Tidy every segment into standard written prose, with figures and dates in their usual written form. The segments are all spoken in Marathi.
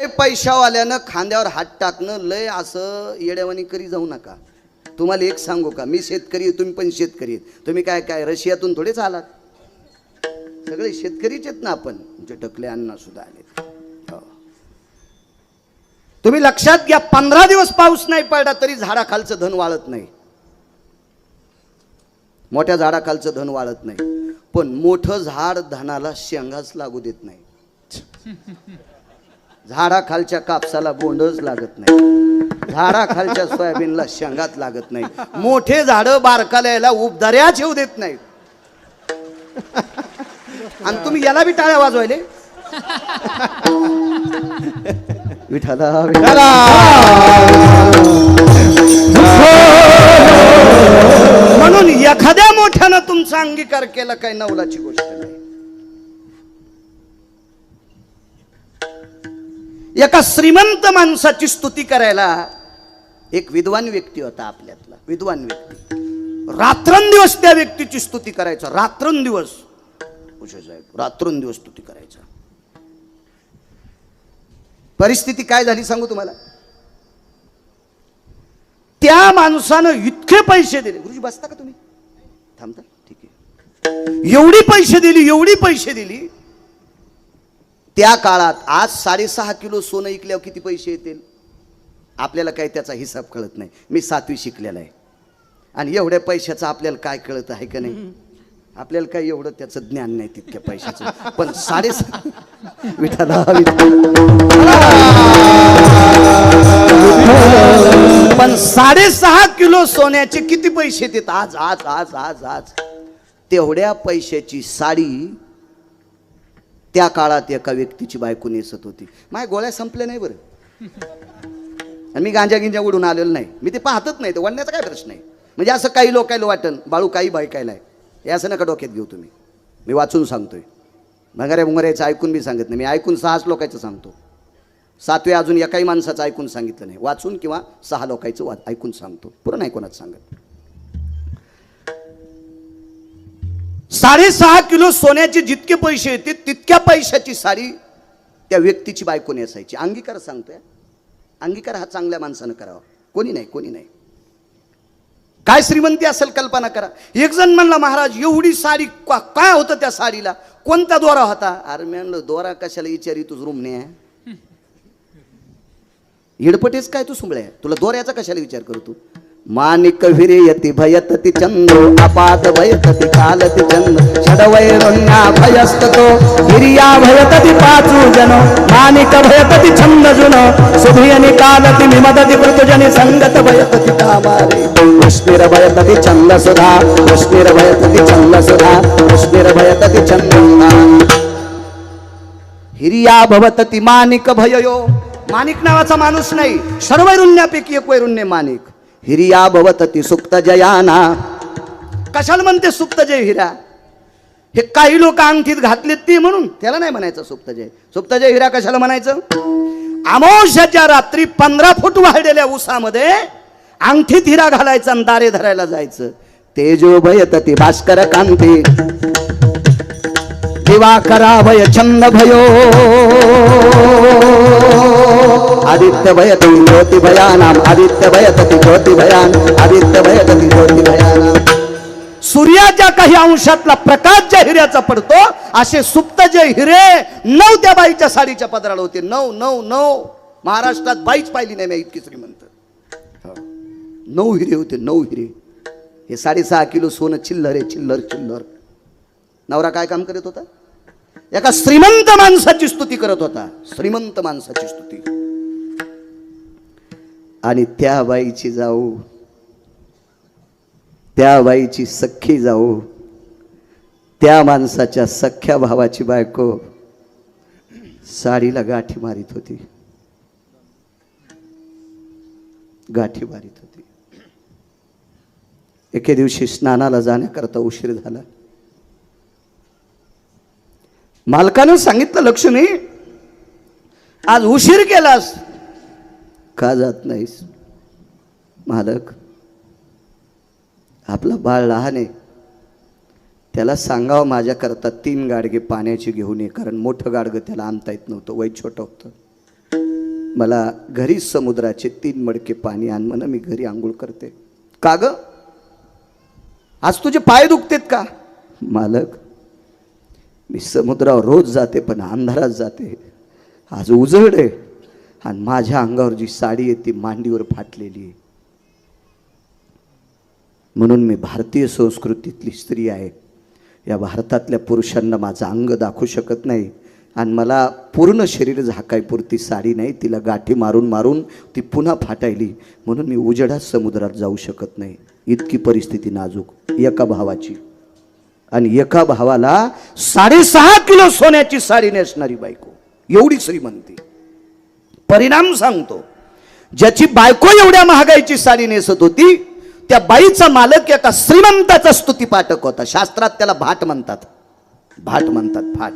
पैशावाल्यानं खांद्यावर हात टाकणं लय असं येड्यावानी करी जाऊ नका. तुम्हाला एक सांगू का, मी शेतकरी आहे, तुम्ही पण शेतकरी आहेत. तुम्ही काय काय रशियातून थोडेच आलात, सगळे शेतकरीच आहेत ना आपण. म्हणजे टकले अण्णा सुद्धा आले. तुम्ही लक्षात घ्या, 15 दिवस पाऊस नाही पडला तरी झाडाखालचं धन वाळत नाही. मोठ्या झाडाखालचं धन वाळत नाही, पण मोठं झाड धनाला शेंगाच लागू देत नाही. झाडाखालच्या कापसाला बोंडच लागत नाही, झाडाखालच्या सोयाबीनला शेंगात लागत नाही. मोठे झाड बारकाल्याला उबदाऱ्या ठेवू देत नाहीत. आणि तुम्ही याला बी टाळ्या वाजवायले. विठाला विठाला. म्हणून एखाद्या मोठ्यानं तुमचा अंगीकार केला काही नवलाची गोष्ट नाही. एका श्रीमंत माणसाची स्तुती करायला एक विद्वान व्यक्ती होता आपल्यातला. विद्वान व्यक्ती रात्रंदिवस त्या व्यक्तीची स्तुती करायचा. रात्रंदिवस रात्रंदिवस स्तुती करायचा. परिस्थिती काय झाली सांगू तुम्हाला. त्या माणसानं इतके पैसे दिले. गुरुजी बसता का तुम्ही, थांबता, ठीक आहे. एवढी पैसे दिली त्या काळात. आज 6.5 किलो सोनं विकल्यावर किती पैसे येतील आपल्याला काही त्याचा हिसाब कळत नाही. मी 7वी शिकलेला आहे आणि एवढ्या पैशाचं आपल्याला काय कळत आहे का नाही. आपल्याला काही एवढं त्याचं ज्ञान नाही तितक्या पैशाचं. पण 6.5 विठाला पण 6.5 किलो सोन्याचे किती पैसे येतात आज आज आज आज आज तेवढ्या पैशाची साडी त्या काळात एका व्यक्तीची बायको नेसत होती. माझ्या गोळ्या संपल्या नाही बरं, आणि मी गांजा गिंजा उडून आलेलो नाही. मी ते पाहतच नाही, ते वडण्याचा काय प्रश्न आहे. म्हणजे असं काही लोकायला वाटन बाळू काही बायकायला आहे, हे असं नका डोक्यात घेऊ तुम्ही. मी वाचून सांगतोय, भंगाऱ्या भुंगाऱ्याचं ऐकून मी सांगत नाही. मी ऐकून 6 लोकांचं सांगतो. 7वे अजून एकाही माणसाचं ऐकून सांगितलं नाही. वाचून किंवा 6 लोकांचं ऐकून सांगतो, पुरं नाही कोणाचं सांगत. 6.5 किलो सोन्याचे जितके पैसे येते तितक्या पैशाची साडी त्या व्यक्तीची बायको नेसायची. अंगीकार सांगतोय, अंगीकार हा चांगल्या माणसानं करावा. कोणी नाही. काय श्रीमंती असेल कल्पना करा. एक जण म्हणला, महाराज एवढी साडी काय होतं त्या साडीला, कोणता दोरा होता. अरे म्हणलं दोरा कशाला विचारी तू रूमने, हिडपटेच काय तू सुंबळ्या, तुला दोऱ्याचा कशाला विचार करू तू. मानिक विरेयति भयतति चंदो अपात भयतति कालति चंद षडवैरुण्या भयस्ततो हिरिया भयतति पाचू जनो मानिक भयतति छंद जुनो सुभियनि कालति विमदति पृतुजनि संगत भयतति कामारे कृष्णिर भयतति छंद सुधा कृष्णिर भयतति छंद सुधा कृष्णिर भयतति छंद हिरिया भवतति मानिक भययो. मानिक नावाचा माणूस नाही, षडवैरुण्यापैकी एक वैरुण्य मानिक. हिरिया भवतति सुप्त जयाना. कशाला म्हणते सुप्त जय हिरा. हे काही लोक अंगठीत घातलेत ते म्हणून त्याला नाही म्हणायचं सुप्त जय. सुप्त जय हिरा कशाला म्हणायचं. अमावस्याच्या रात्री 15 फूट वाढलेल्या उसामध्ये अंगठीत हिरा घालायचा आणि दारे धरायला जायचं. तेजो भयतति भास्कर कांती दिवाकरा भय छंद भयो आदित्य भयति ज्योति भयानाम आदित्य भयतति ज्योति भयान आदित्य भयतति ज्योति भयानाम. सूर्याच्या काही अंशातला प्रकाश ज्या हिऱ्याचा पडतो असे सुप्त जे हिरे 9 त्या बाईच्या साडीच्या पदराला होते. 9 महाराष्ट्रात बाईच पाहिली नाही मी इतकी श्रीमंत. 9 हिरे होते, 9 हिरे. हे 6.5 किलो सोनं चिल्लर आहे, चिल्लर. नवरा काय काम करत होता. एका श्रीमंत माणसाची स्तुती करत होता, श्रीमंत माणसाची स्तुती. आणि त्या बाईची जाऊ, त्या बाईची सख्खी जाऊ, त्या माणसाच्या सख्ख्या भावाची बायको साडीला गाठी मारित होती. एके दिवशी स्नानाला जाण्याकरता उशीर झाला. मालकानं सांगितलं, लक्ष्मी आज उशीर केलास, का जात नाहीस. मालक, आपला बाळ लहान आहे, त्याला सांगावं माझ्याकरता 3 गाडगे पाण्याची घेऊन ये, कारण मोठं गाडगं त्याला आणता येत नव्हतं, वय छोटं होतं. मला घरी समुद्राचे 3 मडके पाणी आण म्हणा, मी घरी आंघोळ करते. का ग, आज तुझे पाय दुखतेत का? मालक, मी समुद्रावर रोज जाते पण अंधारात जाते, आज उजळ आहे आणि माझ्या अंगावर जी साडी आहे ती मांडीवर फाटलेली आहे. म्हणून मी भारतीय संस्कृतीतली स्त्री आहे. या भारतातल्या पुरुषांना माझं अंग दाखवू शकत नाही आणि मला पूर्ण शरीर झाकायपुरती साडी नाही, तिला गाठी मारून मारून ती पुन्हा फाटायली. म्हणून मी उजेडात समुद्रात जाऊ शकत नाही. इतकी परिस्थिती नाजूक एका भावाची. आणि एका भावाला 6.5 किलो सोन्याची साडी नेसणारी बायको, एवढी श्रीमंती. परिणाम सांगतो, ज्याची बायको एवढ्या महागाईची साडी नेसत होती त्या बाईचा मालक एका श्रीमंताचा स्तुतीपाठक होता. शास्त्रात त्याला भाट म्हणतात, भाट म्हणतात, भाट.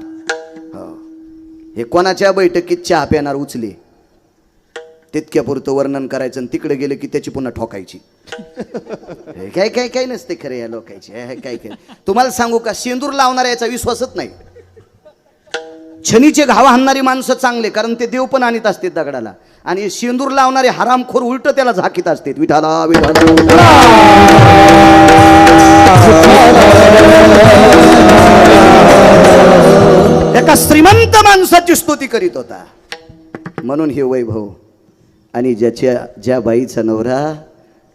हे कोणाच्या बैठकीत चहा प्यानार उचले तितक्यापुरतं वर्णन करायचं आणि तिकडे गेले की त्याची पुन्हा ठोकायची. काय काय काय नसते खरे या लोकांची. काय काय तुम्हाला सांगू का, शेंदूर लावणाऱ्या याचा विश्वासच नाही. शनीचे घाव हाणणारी माणसं चांगले, कारण ते देव पण आणीत असते दगडाला, आणि शेंदूर लावणारे हरामखोर उलट त्याला झाकीत असते. विठाला विठाला. एका श्रीमंत माणसाची स्तुती करीत होता. म्हणून हे वैभव. आणि ज्या बाईचा नवरा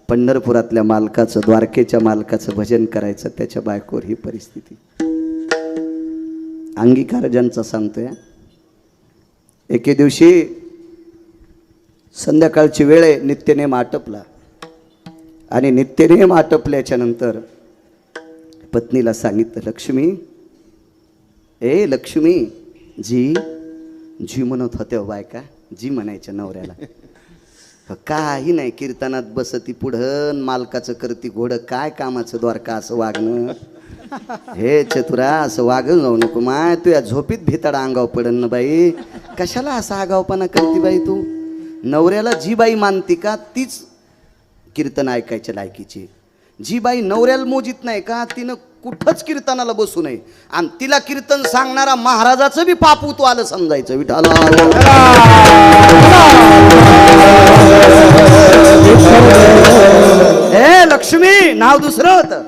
पंढरपुरातल्या मालकाचं, द्वारकेच्या मालकाचं भजन करायचं, त्याच्या बायकोवर ही परिस्थिती. अंगीकार ज्यांचा सांगतोय. एके दिवशी संध्याकाळची वेळ आहे, नित्यनेम आटपला आणि नित्यनेम आटपल्याच्या नंतर पत्नीला सांगितलं, लक्ष्मी, ए लक्ष्मी, जी जी म्हणत होत्या बायका, जी म्हणायच्या नवऱ्याला. काही नाही, कीर्तनात बसती पुढं, मालकाचं करती घोडं, काय कामाचं द्वारका असं वागणं. हे चतुरा, असं वागून जाऊ नको माय, तू या झोपीत भिताडा अंगाव पडन ना बाई. कशाला असा आगावपणा करती बाई तू? नवऱ्याला जी बाई मानती का तीच कीर्तन ऐकायच्या लायकीची. जी बाई नवऱ्याला मोजित नाही का तिनं कुठंच कीर्तनाला बसू नये. आणि तिला कीर्तन सांगणारा महाराजाचं बी पापूत आलं समजायचं. विठाला हे लक्ष्मी, नाव दुसरं होतं.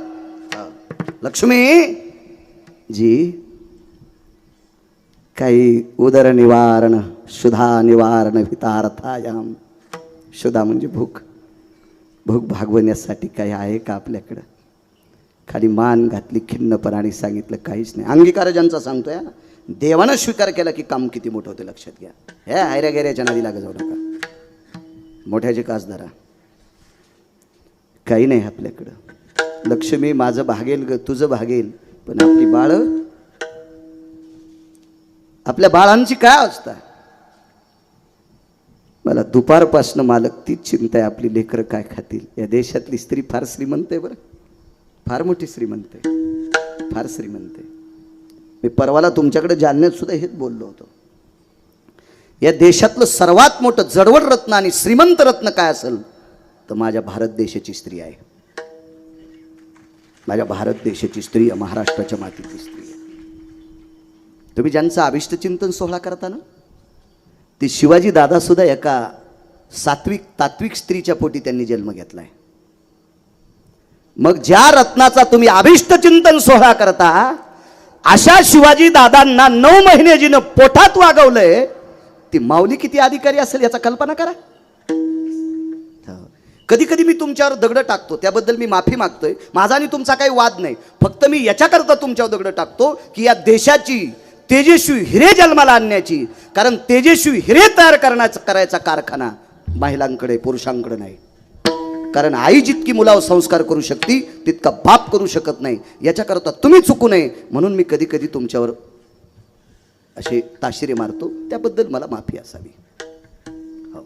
लक्ष्मी जी, काही उदर निवारण, शुद्धा निवारण हितार्थायाम. शुद्धा म्हणजे भूक, भूक भागवण्यासाठी काही आहे का आपल्याकडं? खाली मान घातली खिन्नपणाने, सांगितलं काहीच नाही. अंगीकार ज्यांचा सांगतोय, देवानं स्वीकार केला की काम किती मोठं होते लक्षात घ्या. हे हायऱ्या गेऱ्याच्या नादी लाग जाऊ नका, मोठ्याचे कास धरा. काही नाही आपल्याकडं. लक्ष्मी, माझं भागेल ग, तुझं भागेल, पण आपली बाळ, आपल्या बाळांची काय अवस्था? मला दुपारपासनं मालक तीच चिंता आहे, आपली लेकरं काय खातील. या देशातली स्त्री फार श्रीमंत आहे बरं, फार मोठी श्रीमंत आहे, फार श्रीमंत आहे. मी परवाला तुमच्याकडे जालन्यात सुद्धा हेच बोललो होतो. या देशातलं सर्वात मोठं जडवड रत्न आणि श्रीमंत रत्न काय असेल तर माझ्या भारत देशाची स्त्री आहे. माझ्या भारत देशाची स्त्री, महाराष्ट्राच्या मातीची स्त्री आहे. तुम्ही ज्यांचं अभिष्टचिंतन सोहळा करता ना, ती शिवाजी दादा सुद्धा एका तात्विक स्त्रीच्या पोटी त्यांनी जन्म घेतलाय. मग ज्या रत्नाचा तुम्ही अभिष्टचिंतन सोहळा करता, अशा शिवाजी दादांना 9 महिने जिनं पोटात वागवलंय, ती माऊली किती अधिकारी असेल याचा कल्पना करा. कधी कधी मी तुमच्यावर दगड टाकतो, त्याबद्दल मी माफी मागतोय. माझा आणि तुमचा काही वाद नाही, फक्त मी याच्याकरता तुमच्यावर दगड टाकतो की या देशाची तेजस्वी हिरे जन्माला आणण्याची, कारण तेजस्वी हिरे तयार करायचा कारखाना महिलांकडे, पुरुषांकडे नाही. कारण आई जितकी मुलावर संस्कार करू शकते तितका बाप करू शकत नाही. याच्याकरता तुम्ही चुकू नये म्हणून मी कधी कधी तुमच्यावर असे ताशिरे मारतो, त्याबद्दल मला माफी असावी. हो,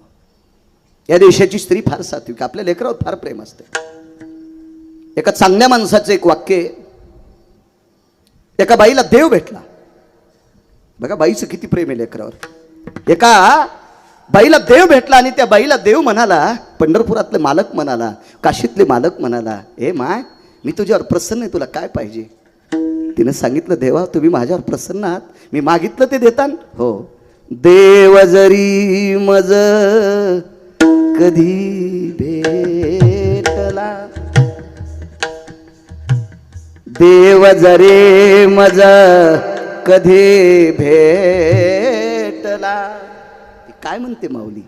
या देशाची स्त्री फार सात्विक, आपल्या लेकरावर फार प्रेम असते. एका चांगल्या माणसाचं एक वाक्य, एका बाईला देव भेटला. बघा बाईचं किती प्रेम आहे लेकरावर. एका बाईला देव भेटला आणि त्या बाईला देव म्हणाला, पंढरपुरातले मालक म्हणाला, काशीतले मालक म्हणाला, हे माय, मी तुझ्यावर प्रसन्न आहे, तुला काय पाहिजे? तिनं सांगितलं, देवा तुम्ही माझ्यावर प्रसन्न आहात, मी मागितलं ते देता? हो. देव जरी मज कधी भेटला, देव जरी मज कधी भेटला. काय म्हणते माऊली?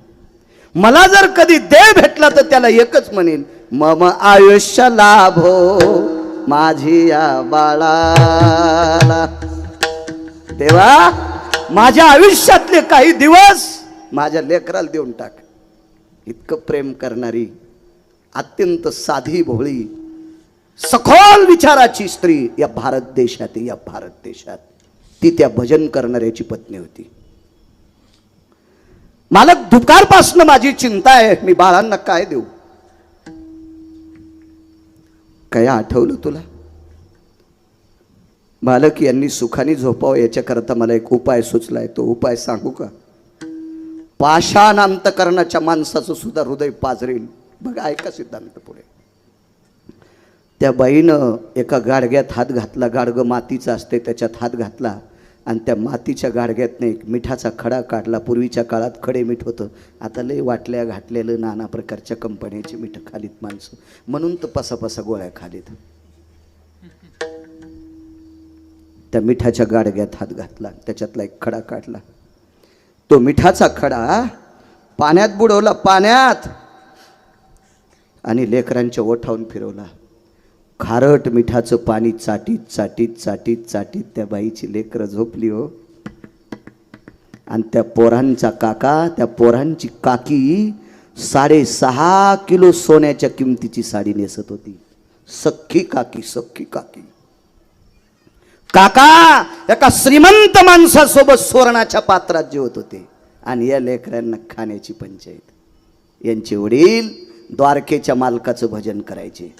मला जर कधी देव भेटला तर त्याला एकच म्हणेन, मम आयुष्य लाभो माझी या बाळाला. देवा, माझ्या आयुष्यातले काही दिवस माझ्या लेकराला देऊन टाक. इतकं प्रेम करणारी, अत्यंत साधी भोळी, सखोल विचाराची स्त्री या भारत देशात, या भारत देशात ती त्या भजन करणाऱ्याची पत्नी होती. मालक, दुपारपासनं माझी चिंता आहे, मी बाळांना काय देऊ? काय आठवलं तुला? मालक, यांनी सुखाने झोपावं याच्याकरता मला एक उपाय सुचलाय. तो उपाय सांगू का? पाषाण अंतकरणाच्या माणसाचं सुद्धा हृदय पाजरेल. बघा, ऐका सिद्धांत पुढे. त्या बाईनं एका गाडग्यात हात घातला, गाडगं मातीचं असते, त्याच्यात हात घातला आणि त्या मातीच्या गाडग्यातने एक मिठाचा खडा काढला. पूर्वीच्या काळात खडे मीठ होतं, आता लय वाटल्या घातलेलं नाना प्रकारच्या कंपन्याची मीठ खालीत माणसं, म्हणून तर पसापसा गोळ्या खालीत. त्या मिठाच्या गाडग्यात हात घातला, त्याच्यातला एक खडा काढला. तो मिठाचा खडा पाण्यात बुडवला, पाण्यात, आणि लेकरांच्या ओठावून फिरवला. खारट मिठाचं पाणी चाटीत चाटीत चाटीत चाटीत त्या बाईची लेकरं झोपली हो. आणि त्या पोरांचा काका, त्या पोरांची काकी 6.5 किलो सोन्याच्या किमतीची साडी नेसत होती. सख्खी काकी, सख्खी काकी. काका एका श्रीमंत माणसासोबत सुवर्णाच्या पात्रात जेवत होते आणि या लेकरांना खाण्याची पंचायत. यांचे वडील द्वारकेच्या मालकाचं भजन करायचे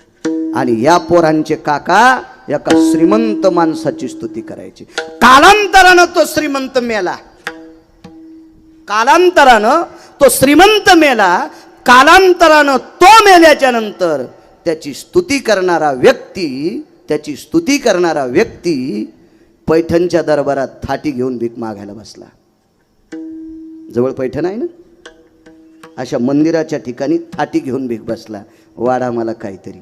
आणि या पोरांचे काका एका श्रीमंत माणसाची स्तुती करायची. कालांतरानं तो श्रीमंत मेला, कालांतरानं तो श्रीमंत मेला. कालांतरानं तो मेल्याच्या नंतर त्याची स्तुती करणारा व्यक्ती, त्याची स्तुती करणारा व्यक्ती पैठणच्या दरबारात थाटी घेऊन भीक मागायला बसला. जवळ पैठण आहे ना, अशा मंदिराच्या ठिकाणी थाटी घेऊन भीक बसला. वाडा मला काहीतरी.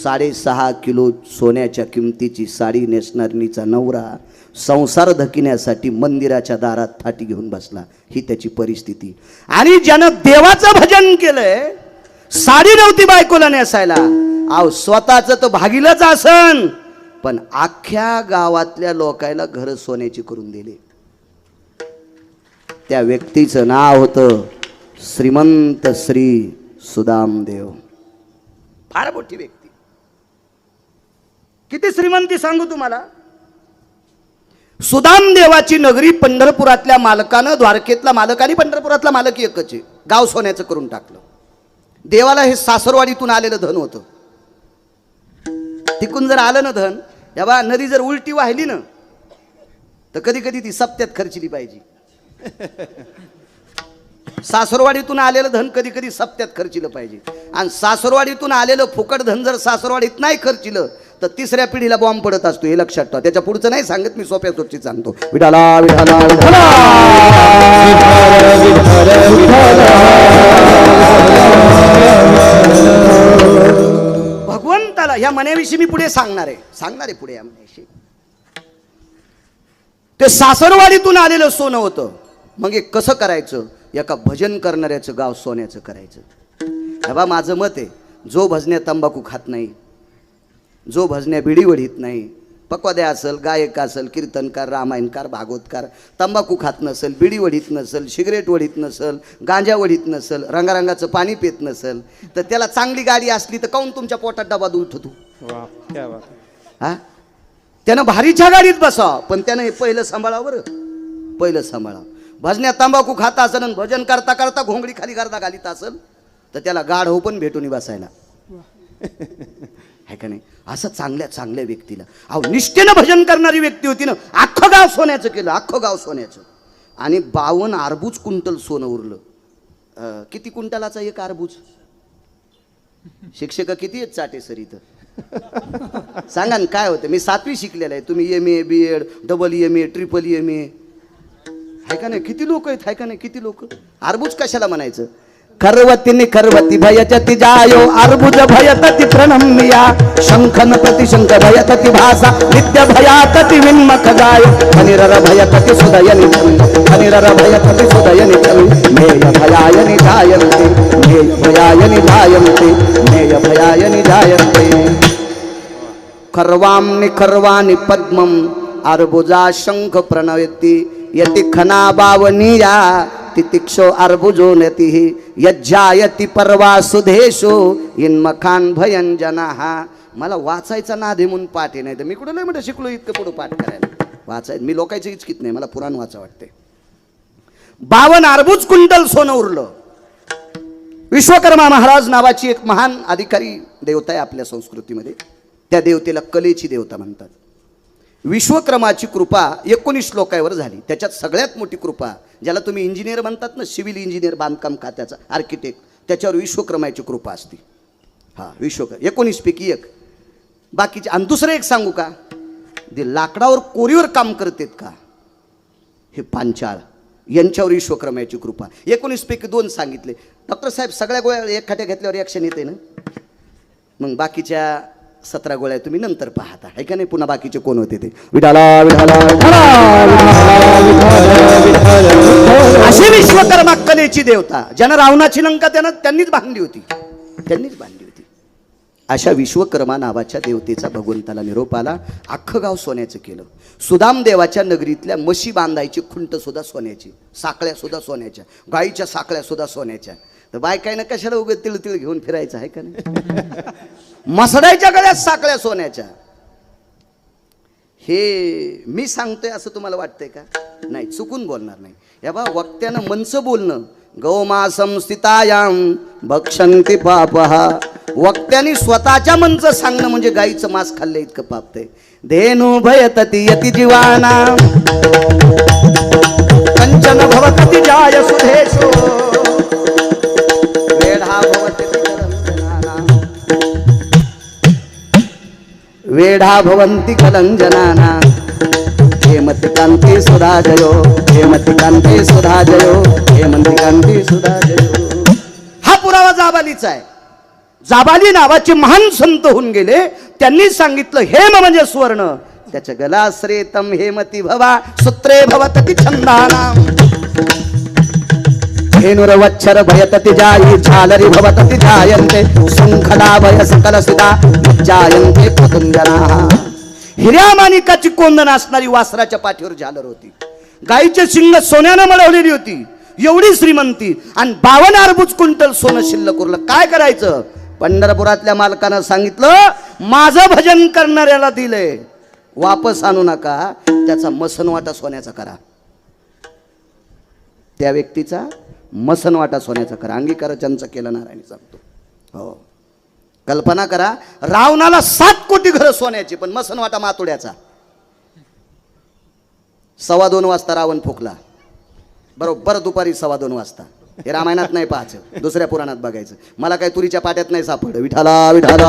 6.5 किलो सोन्याच्या किमतीची साडी नेसणारीचा नवरा संसार धकिण्यासाठी मंदिराच्या दारात थाटी घेऊन बसला. ही त्याची परिस्थिती. आणि ज्यानं देवाचं भजन केलंय, साडी नव्हती बायकोला नेसायला, अहो स्वतःच तर भागीलच आसन, पण अख्ख्या गावातल्या लोकायला घर सोन्याची करून दिली. त्या व्यक्तीचं नाव होतं श्रीमंत श्री सुदामदेव. फार मोठी व्यक्ती. किती श्रीमंती सांगू तुम्हाला. सुदामदेवाची नगरी पंढरपुरातल्या मालकानं, द्वारकेतला मालक आणि पंढरपुरातला मालक एकच आहे. गाव सोन्याचं करून टाकलं. देवाला हे सासरवाडीतून आलेलं धन होतं. तिकून जर आलं ना धन, या नदी जर उलटी वाहिली ना तर कधी कधी ती सप्त्यात खर्चली पाहिजे. सासरवाडीतून आलेलं धन कधी कधी सप्त्यात खर्चिलं पाहिजे. आणि सासरवाडीतून आलेलं फुकट धन जर सासरवाडीत नाही खर्चिलं तर तिसऱ्या पिढीला बॉम्ब पडत असतो. हे लक्षात ठेवा. त्याच्या पुढचं नाही सांगत मी, सोप्या सोपची सांगतो. विठाला विठाला विठाला भगवंताला ह्या मण्याविषयी मी पुढे सांगणार आहे पुढे या मण्याविषयी. ते सासरवाडीतून आलेलं सोनं होतं. मग हे कसं करायचं? एका भजन करणाऱ्याचं गाव सोन्याचं करायचं. बाबा माझं मत आहे, जो भजन्या तंबाखू खात नाही, जो भजन्या बिडी वढीत नाही, पक्वाद्या असेल, गायक असेल, कीर्तनकार, रामायणकार, भागवतकार, तंबाखू खात नसेल, बिडी वढीत नसेल, सिगरेट वढीत नसेल, गांजा वढीत नसेल, रंगारंगाचं पाणी पित नसेल, तर त्याला चांगली गाडी असली तर काऊन तुमच्या पोटात डबा उठतो? हा, त्यानं भारीच्या गाडीत बसावं, पण त्यानं हे पहिलं सांभाळा. बरं, पहिलं सांभाळा. भजन्या तंबाखू खाता असेल आणि भजन करता करता घोंगडी खाली करता घालीत असेल तर त्याला गाढ हो पण भेटून बसायला आहे का नाही. असं चांगल्या चांगल्या व्यक्तीला, अहो निष्ठेनं भजन करणारी व्यक्ती होती ना, अख्खं गाव सोन्याचं केलं, अख्खं गाव सोन्याचं. आणि 52 अर्बूज क्विंटल सोनं उरलं. किती क्विंटलाचा एक अर्बूज? शिक्षक किती आहेत चाटेसर इथं? सांगा ना काय होतं. मी 7वी शिकलेलं आहे, तुम्ही MA, BEd, double MA, triple MA, आहे का नाही? किती लोक आहेत, आहे का नाही? किती लोक. अर्बुज कशाला म्हणायचं? खरवती निखरवती भयचति जायो अर्बुज भयतति प्रणम्या शंखन प्रतिशंख भयतति भाषा नित्य भयातति विन्मख जायो खनिरर भयतति सुदयनि खनिरर भयतति सुदयनि मेय भयायनि जायन्ते मेय भयायनि जायन्ते मेय भयायनि जायन्ते खर्वां निखर्वाणि पद्मं अर्बुजा शंख प्रणयति यति खना बावनिया तितिक्षो अर्बुजो नतिहि यज्जायति परवा सुधेशो इन्मखान भयंजनाः. मला वाचायचा नाद आहे म्हणून पाठ आहे, नाही तर मी कुठं लय मोठं शिकलो इतकं पुढं पाठ करायला. वाचाय मी लोकांचं इचकित नाही, मला पुराण वाचा वाटते. 52 अर्बुज कुंटल सोनं उरलं. विश्वकर्मा महाराज नावाची एक महान अधिकारी देवता आहे आपल्या संस्कृतीमध्ये. त्या देवतेला कलेची देवता म्हणतात. विश्वकर्माची कृपा 19 श्लोकावर झाली. त्याच्यात सगळ्यात मोठी कृपा, ज्याला तुम्ही इंजिनियर म्हणतात ना, सिव्हिल इंजिनियर, बांधकाम खात्याचा आर्किटेक्ट, त्याच्यावर विश्वकर्माची कृपा असते. हा, विश्वकर्मा 19 पैकी एक. बाकीचे. आणि दुसरं एक सांगू का, ते लाकडावर कोरीवर काम करतात का, हे पांचाळ, यांच्यावर विश्वकर्माची कृपा. 19 पैकी 2 सांगितले. डॉक्टर साहेब सगळ्या गोळ्या एक खाट्या घेतल्यावर ॲक्शन येते ना, मग बाकीच्या 17 गोळ्या तुम्ही नंतर पाहता, आहे का नाही? पुन्हा बाकीचे कोण होते ते? विठाला विठाला अशी विश्वकर्मा कलेची देवता, ज्यानं रावणाची लंका त्यांनीच बांधली होती, त्यांनीच बांधली होती. अशा विश्वकर्मा नावाच्या देवतेचा भगवंताला निरोप आला. अख्खं गाव सोन्याचं केलं. सुदाम देवाच्या नगरीतल्या म्हशी बांधायची खुंट सुद्धा सोन्याची, साखळ्या सुद्धा सोन्याच्या, गाईच्या साखळ्या सुद्धा सोन्याच्या. तर बायकायनं कशाला उगत तिळ तिळ घेऊन फिरायचं, आहे का नाही? मसडायच्या गळ्यात साखळ्या सोन्याच्या. हे मी सांगतोय असं तुम्हाला वाटतंय का? नाही, चुकून बोलणार नाही. या बा, वक्त्यानं मनचं बोलणं. गौमासं स्थितायां भक्षन्ति पापहा. वक्त्याने स्वतःच्या मनचं सांगणं म्हणजे गाईचं मांस खाल्लं इतकं पापतंय. धेनु भयतति यति जीवाना कंचन भवतति जाय सुधेशो वेढा भवति वेढा भवन्ति कलंजनाना हेमति कांती सुधाजयो हेमति कांती सुधाजयो हेमंती कांती सुधाजयो. हा पुरावा जाबालीचा आहे. जाबाली नावाचे महान संत होऊन गेले. त्यांनी सांगितलं हेम म्हणजे स्वर्ण, त्याच्या गला श्रेतम हेमती भवा सूत्रे भवतति छंदानाम धेनुरवच्छर भयतति जायी झालरी भवतति जायन्ते शृंखला भय सकल सुधा जायन्ते कुतुंजनाः. हिऱ्या माणिकाची कोंदण असणारी वासराच्या पाठीवर झालर होती. गायीचे शिंग सोन्यानं मळवलेली होती. एवढी श्रीमंती. आणि 52 अर्बुज क्विंटल सोनं शिल्लक उरलं. काय करायचं? पंढरपुरातल्या मालकानं सांगितलं, माझं भजन करणाऱ्याला दिले, वापस आणू नका, त्याचा मसनवाटा सोन्याचा करा. त्या व्यक्तीचा मसनवाटा सोन्याचा करा. अंगीकार ज्यांचं केलं नारायण सांगतो. हो, कल्पना करा, रावणाला 7 कोटी घरं सोन्याची, पण मसनवाटा मातोड्याचा. 2:15 वाजता रावण फुकला. बरोबर दुपारी 2:15 वाजता. हे रामायणात नाही पाहायचं, दुसऱ्या पुराणात बघायचं. मला काही तुरीच्या पाट्यात नाही सापडलं. विठाला विठाला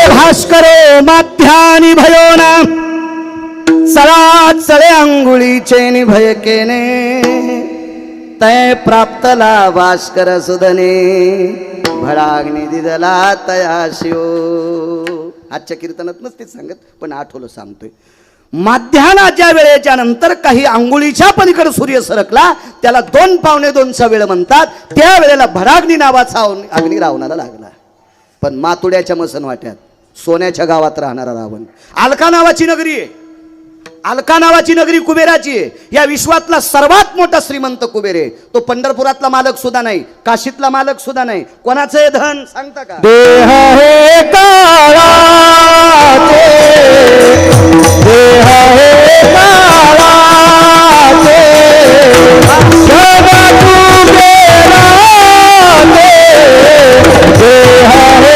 भास्करो माध्यानी भयोना चला चळे अंगुळीचे निभय केने तय प्राप्तला भास्कर सुदने भडाग्नी दिदला तया शिव. आजच्या कीर्तनात नसतेच सांगत, पण आठवलं सांगतोय. माध्यानाच्या वेळेच्या नंतर काही अंगुळीच्या पलीकडे सूर्य सरकला, त्याला 2 पावणे 2चा वेळ म्हणतात. त्या वेळेला भडाग्नी नावाचा अग्नी रावणाला लागला. पण मातुड्याच्या मसनवाट्यात सोन्याच्या गावात राहणारा रावण. अलका नावाची नगरी आहे. अलका नावाची नगरी कुबेराची आहे. या विश्वातला सर्वात मोठा श्रीमंत कुबेर आहे. तो पंढरपुरातला मालक सुद्धा नाही, काशीतला मालक सुद्धा नाही. कोणाचं हे धन सांगता का? देह हे काळाचे, देह हे काळाचे, सदा कुबेराचे, देह हे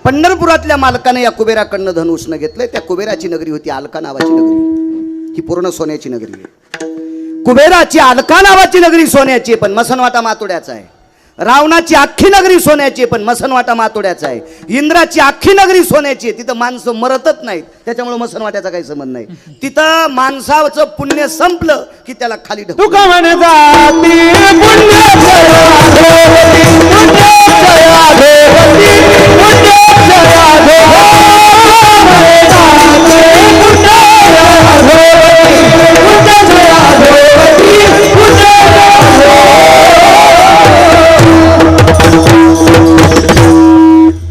पंढरपुरातल्या मालकाने या कुबेराकडनं धन उसनं घेतलंय. त्या कुबेराची नगरी होती अलका नावाची नगरी. ही पूर्ण सोन्याची नगरी आहे. कुबेराची अलका नावाची नगरी सोन्याची आहे, पण मसनवाटा मातोड्याचा आहे. रावणाची अख्खी नगरी सोन्याची आहे, पण मसनवाटा मातोड्याचा आहे. इंद्राची अख्खी नगरी सोन्याची आहे, तिथं माणसं मरतच नाहीत, त्याच्यामुळे मसनवाट्याचा काही संबंध नाही. तिथं माणसाचं पुण्य संपलं की त्याला खाली ढकलून तुका म्हण जाती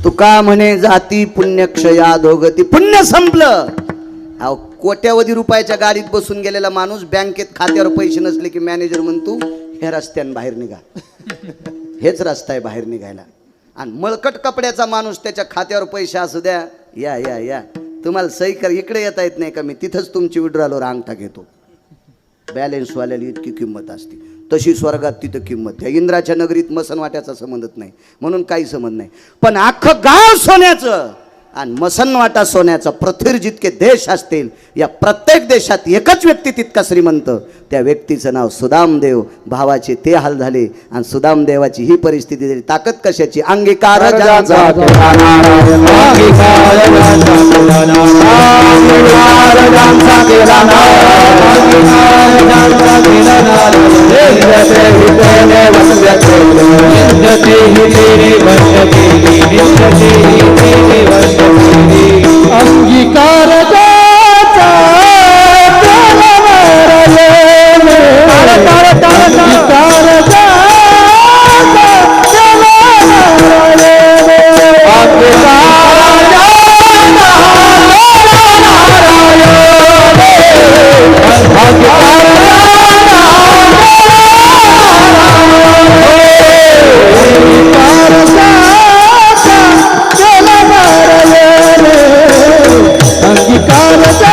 तुका म्हणे जाती पुण्यक्षया धोगती. पुण्य संपलं. अहो, कोट्यावधी रुपयाच्या गाडीत बसून गेलेला माणूस बँकेत खात्यावर पैसे नसले की मॅनेजर म्हणतो हे रस्त्यानं बाहेर निघा, हेच रस्ता आहे बाहेर निघायला. आणि मळकट कपड्याचा माणूस त्याच्या खात्यावर पैसे असू द्या, या या या तुम्हाला सही कर, इकडे येता येत नाही का, मी तिथंच तुमची विड्रॉलवर अंगठा घेतो. बॅलेन्सवाल्याला इतकी किंमत असते. तशी स्वर्गात तिथं किंमत. त्या इंद्राच्या नगरीत मसनवाट्याचा संबंधच नाही, म्हणून काही संबंध नाही. पण अख्खं गाव सोन्याचं आणि मसनवाटा सोन्याचा. पृथ्वीवर जितके देश असतील, या प्रत्येक देशात एकच व्यक्ती तितका श्रीमंत. त्या व्यक्तीचं नाव सुदामदेव. भावाचे ते हाल झाले आणि सुदामदेवाची ही परिस्थिती झाली. ताकद कशाची? अंगीकार ज्यांचा अंगीकार जाचा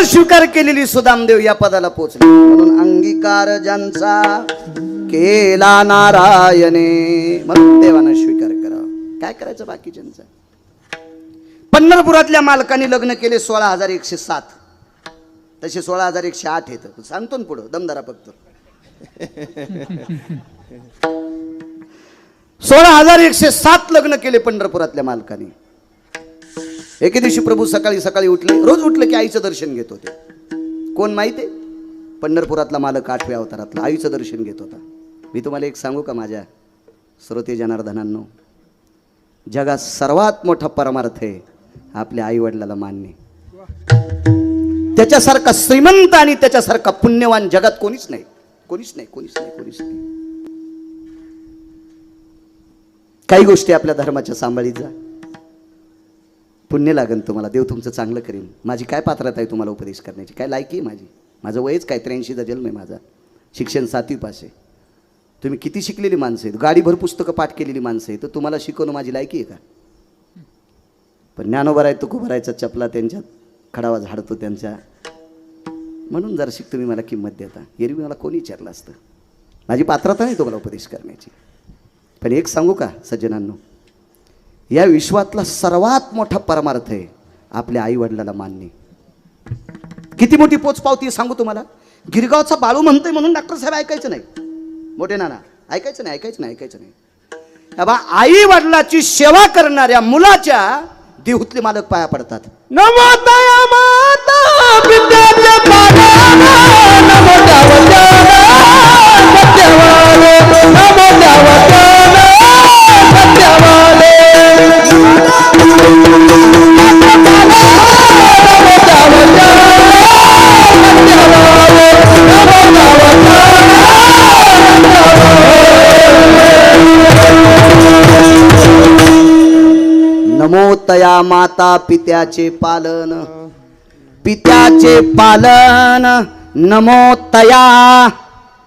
स्वीकार केलेली सुदामदेव या पदाला पोचले. म्हणून अंगीकार ज्यांचा केला नारायणे, म्हणून देवानं स्वीकार करावा. काय करायचं बाकीच्यांचा? पंढरपुरातल्या मालकाने लग्न केले 16,107. तसे 16,108 येत. सांगतो ना पुढं, दमदारा फक्त. 16,107 लग्न केले पंढरपुरातल्या मालकाने. एके दिवशी प्रभू सकाळी सकाळी उठले. रोज उठले की आईचं दर्शन घेत होते. कोण माहिती आहे? पंढरपुरातला मालक 8व्या अवतारातला आईचं दर्शन घेत होता. मी तुम्हाला एक सांगू का माझ्या श्रोते जनार्दनांनो, जगात सर्वात मोठा परमार्थ आहे आपल्या आई वडिलाला मानणे. त्याच्यासारखा श्रीमंत आणि त्याच्यासारखा पुण्यवान जगात कोणीच नाही, कोणीच नाही, कोणीच नाही, कोणीच नाही. काही गोष्टी आपल्या धर्माच्या सांभाळीत जा, पुण्य लागेल तुम्हाला. देव तुमचं चांगलं करेल. माझी काय पात्रता आहे तुम्हाला उपदेश करण्याची? काय लायकी आहे माझी? माझं वयच काय 83चा जन्म आहे माझा. शिक्षण 7वी पास आहे. तुम्ही किती शिकलेली माणसं आहेत, गाडीभर पुस्तकं पाठ केलेली माणसं आहेत, तर तुम्हाला शिकवणं माझी लायकी आहे का? पण ज्ञानोबा आहे तुकोबरायचा चपला त्यांच्यात खडावा झाडतो त्यांच्या. म्हणून जरा शिक तुम्ही मला किंमत देता. एरवी मला कोणी विचारलं असतं. माझी पात्रता नाही तुम्हाला उपदेश करण्याची. पण एक सांगू का सज्जनांनो, या विश्वातला सर्वात मोठा परमार्थ आहे आपल्या आई वडिलाला मानणे. किती मोठी पोचपावती सांगू तुम्हाला. गिरगावचा बाळू म्हणतोय म्हणून डॉक्टर साहेब ऐकायचं नाही. मोठे नाना ऐकायचं नाही, ऐकायचं नाही, ऐकायचं नाही. आई वडिलाची सेवा करणाऱ्या मुलाच्या देहूतले मालक पाया पडतात. नमो तया माता पित्याचे पालन नमो त्यावचन सत्यवाले नमो त्यावचन सत्यवाले नमो तया माता पित्याचे पालन पित्याचे पालन नमो तया.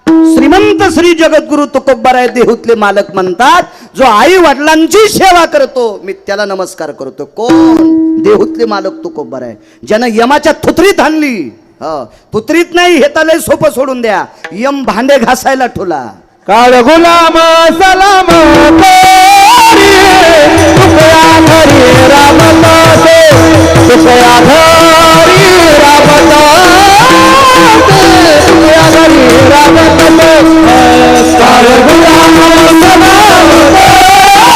श्रीमंत श्री जगद्गुरु तुकोबाराय देहूतले मालक म्हणतात, जो आई वडिलांची सेवा करतो मी त्याला नमस्कार करतो. कोण? देहूतले मालक तुकोबाराय, ज्यानं यमाच्या थुत्रीत आणली. थुत्रीत नाही, हे तर लय सोपं सोडून द्या. यम भांडे घासायला ठुला. काळ गुलाम सलाम तुकया घरी रामदासे तुकया घरी रामदासे तुकया घरी रामदासे काळ गुलाम सलाम तुकया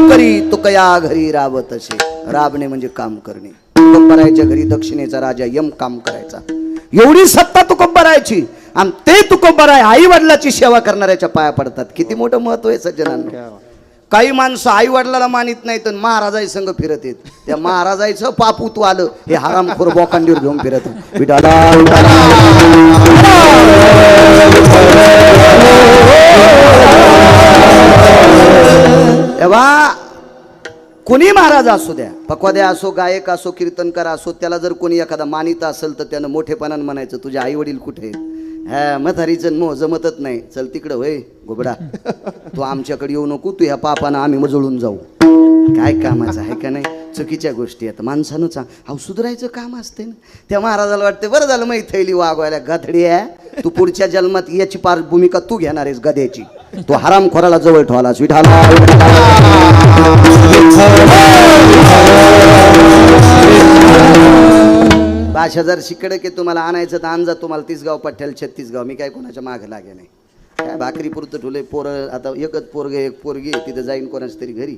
घरी तुकया घरी राबत असे. राबणे म्हणजे काम करणे. तुकोबारायच्या घरी दक्षिणेचा राजा यम काम करायचा. एवढी सत्ता तुकोबारायची. आणि ते तुकोबाराय आई वडिलाची सेवा करणाऱ्याच्या पाया पडतात. किती मोठं महत्व आहे सज्जनांना. काही माणसं आई वडिलाला मानित नाही तर महाराजाई संघ फिरत येत. त्या महाराजाचं पापूत आलं हे हरामखोर बोकांडीवर घेऊन फिरत विठाला. तेव्हा कोणी महाराज असू द्या, पक्वाद्या असो, गायक असो, कीर्तनकार असो, त्याला जर कोणी एखादा मानित असेल तर त्यानं मोठेपणानं म्हणायचं, तुझे आई वडील कुठे आहेत? हा म्हातारीचं मो जमतच नाही, चल तिकडं होय गोबडा, तू आमच्याकडे येऊ नको, तू ह्या पापानं आम्ही मजळून जाऊ. काय कामाचं आहे का नाही? चुकीच्या गोष्टी आहेत. माणसानं अहो सुधारायचं काम असते ना. त्या महाराजाला वाटते बरं झालं मग थैली वागवायला. गधडी आहे तू, पुढच्या जन्मात याची पार भूमिका तू घेणार आहेस गद्याची. तू हरामखोराला जवळ ठेवलास. विठाला 5000 शिकडे की तुम्हाला आणायचं तर आणजा. तुम्हाला 30 गाव पठ्ठ्याला 36 गाव. मी काय कोणाच्या मागं लागे नाही. काय भाकरी पुरतं ठुले पोरं. आता एकच पोरग एक पोरगी तिथं जाईन कोणाच्या तरी घरी.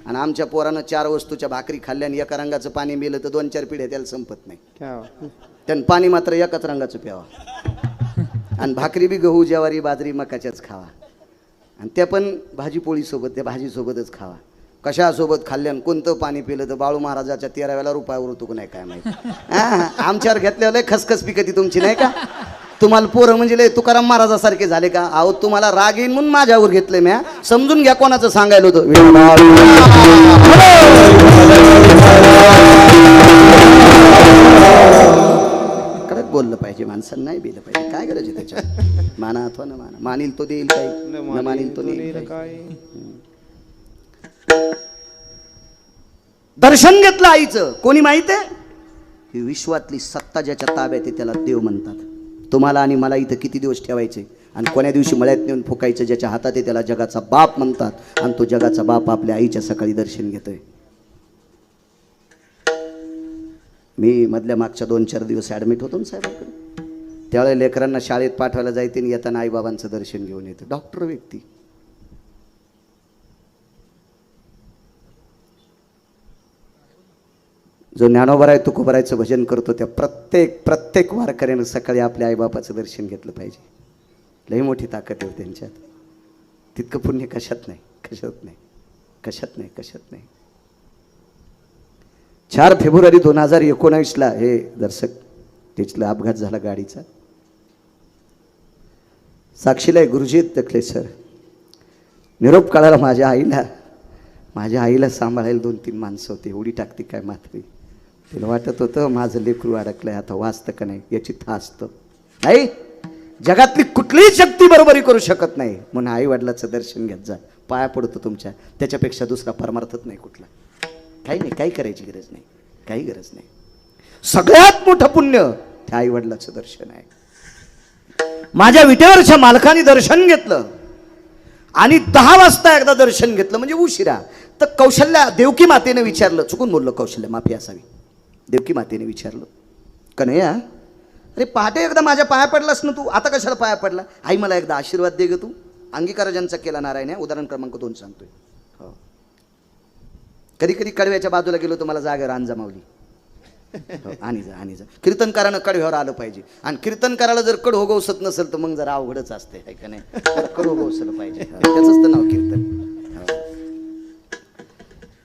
आणि आमच्या पोरानं 4 वस्तूच्या भाकरी खाल्ल्याने एका रंगाचं पाणी मिळलं तर 2-4 पिढ्या त्याला संपत नाही. त्यानं पाणी मात्र एकाच रंगाचं प्यावा. आणि भाकरी बी गहू ज्वारी बाजरी मकाच्याच खावा. आणि त्या पण भाजी पोळीसोबत, त्या भाजीसोबतच खावा. कशासोबत खाल्ल्यानं कोणतं पाणी पिलं तर बाळू महाराजाच्या 13व्या रुपयावर होतो का नाही काय माहिती. आमच्यावर घेतल्यावर लय खसखस पिकती तुमची नाही का. तुम्हाला पोरं म्हणजे लय तुकाराम महाराजासारखे झाले का? अहो तुम्हाला राग येईन म्हणून माझ्यावर घेतलंय म्या. समजून घ्या कोणाचं सांगायला होतं. कडक बोललं पाहिजे माणसांना, नाही बिलं पाहिजे. काय गरज आहे त्याच्यात? माना अथवा न माना. मानील तो देईल काही, न मानील तो देईल काही. दर्शन घेतलं आईचं. कोणी माहित आहे? ही विश्वातली सत्ता ज्याच्या ताब्यात आहे त्याला देव म्हणतात. तुम्हाला आणि मला इथं किती दिवस ठेवायचे आणि कोण्या दिवशी मळ्यात नेऊन फुकायचं ज्याच्या हातात आहे त्याला जगाचा बाप म्हणतात. आणि तो जगाचा बाप आपल्या आईच्या सकाळी दर्शन घेतोय. मी मधल्या मागच्या 2-4 दिवस ॲडमिट होतो ना साहेबांकडे. त्यावेळेला लेकरांना शाळेत पाठवायला जायचे आणि येताना आईबाबांचं दर्शन घेऊन येतं. डॉक्टर व्यक्ती. जो ज्ञानोबराय तुकोबारायचं भजन करतो त्या प्रत्येक वारकऱ्यानं सकाळी आपल्या आईबापाचं दर्शन घेतलं पाहिजे. लई मोठी ताकद आहे त्यांच्यात. तितकं पुण्य कशात नाही, कशात नाही, कशात नाही, कशात नाही. 4 फेब्रुवारी 2019ला हे दर्शक तिथला अपघात झाला गाडीचा. साक्षीला आहे गुरुजीत तकले सर. निरोप काढायला माझ्या आईला सांभाळायला 2-3 माणसं होते. एवढी टाकते काय म्हातारी. तिला वाटत होतं माझं लेकरू अडकलंय, आता वाचतं का नाही याची थासतं नाही. जगातली कुठलीही शक्ती बरोबरी करू शकत नाही. म्हणून आई वडिलाचं दर्शन घेत जा. पाया पडतो तुमच्या. त्याच्यापेक्षा दुसरा परमार्थच नाही कुठला. काही नाही, काही करायची गरज नाही, काही गरज नाही. सगळ्यात मोठं पुण्य त्या आई वडिलाचं दर्शन आहे. माझ्या विटेवरच्या मालकाने दर्शन घेतलं. आणि 10 वाजता एकदा दर्शन घेतलं म्हणजे उशिरा. तर कौशल्या देवकी मातेने विचारलं, चुकून बोललो कौशल्या, माफी असावी. देवकी मातेने विचारलं, कन्हैया अरे पहाटे एकदा माझ्या पाया पडलास ना तू, आता कशाला पाया पडला? आई मला एकदा आशीर्वाद दे ग तू. अंगीकार ज्यांचा केला नारायण आहे, उदाहरण क्रमांक 2 सांगतोय. हो, कधी कधी कडव्याच्या बाजूला गेलो तर मला जागेवर अंजा मावली. हो, आणि जा कीर्तनकारानं कडव्यावर आलं पाहिजे. आणि कीर्तनकाराला जर कड होगवसत नसेल तर मग जरा अवघडच असते, आहे का नाही? कड होगवसलं पाहिजे, त्याचंच तर नाव कीर्तन.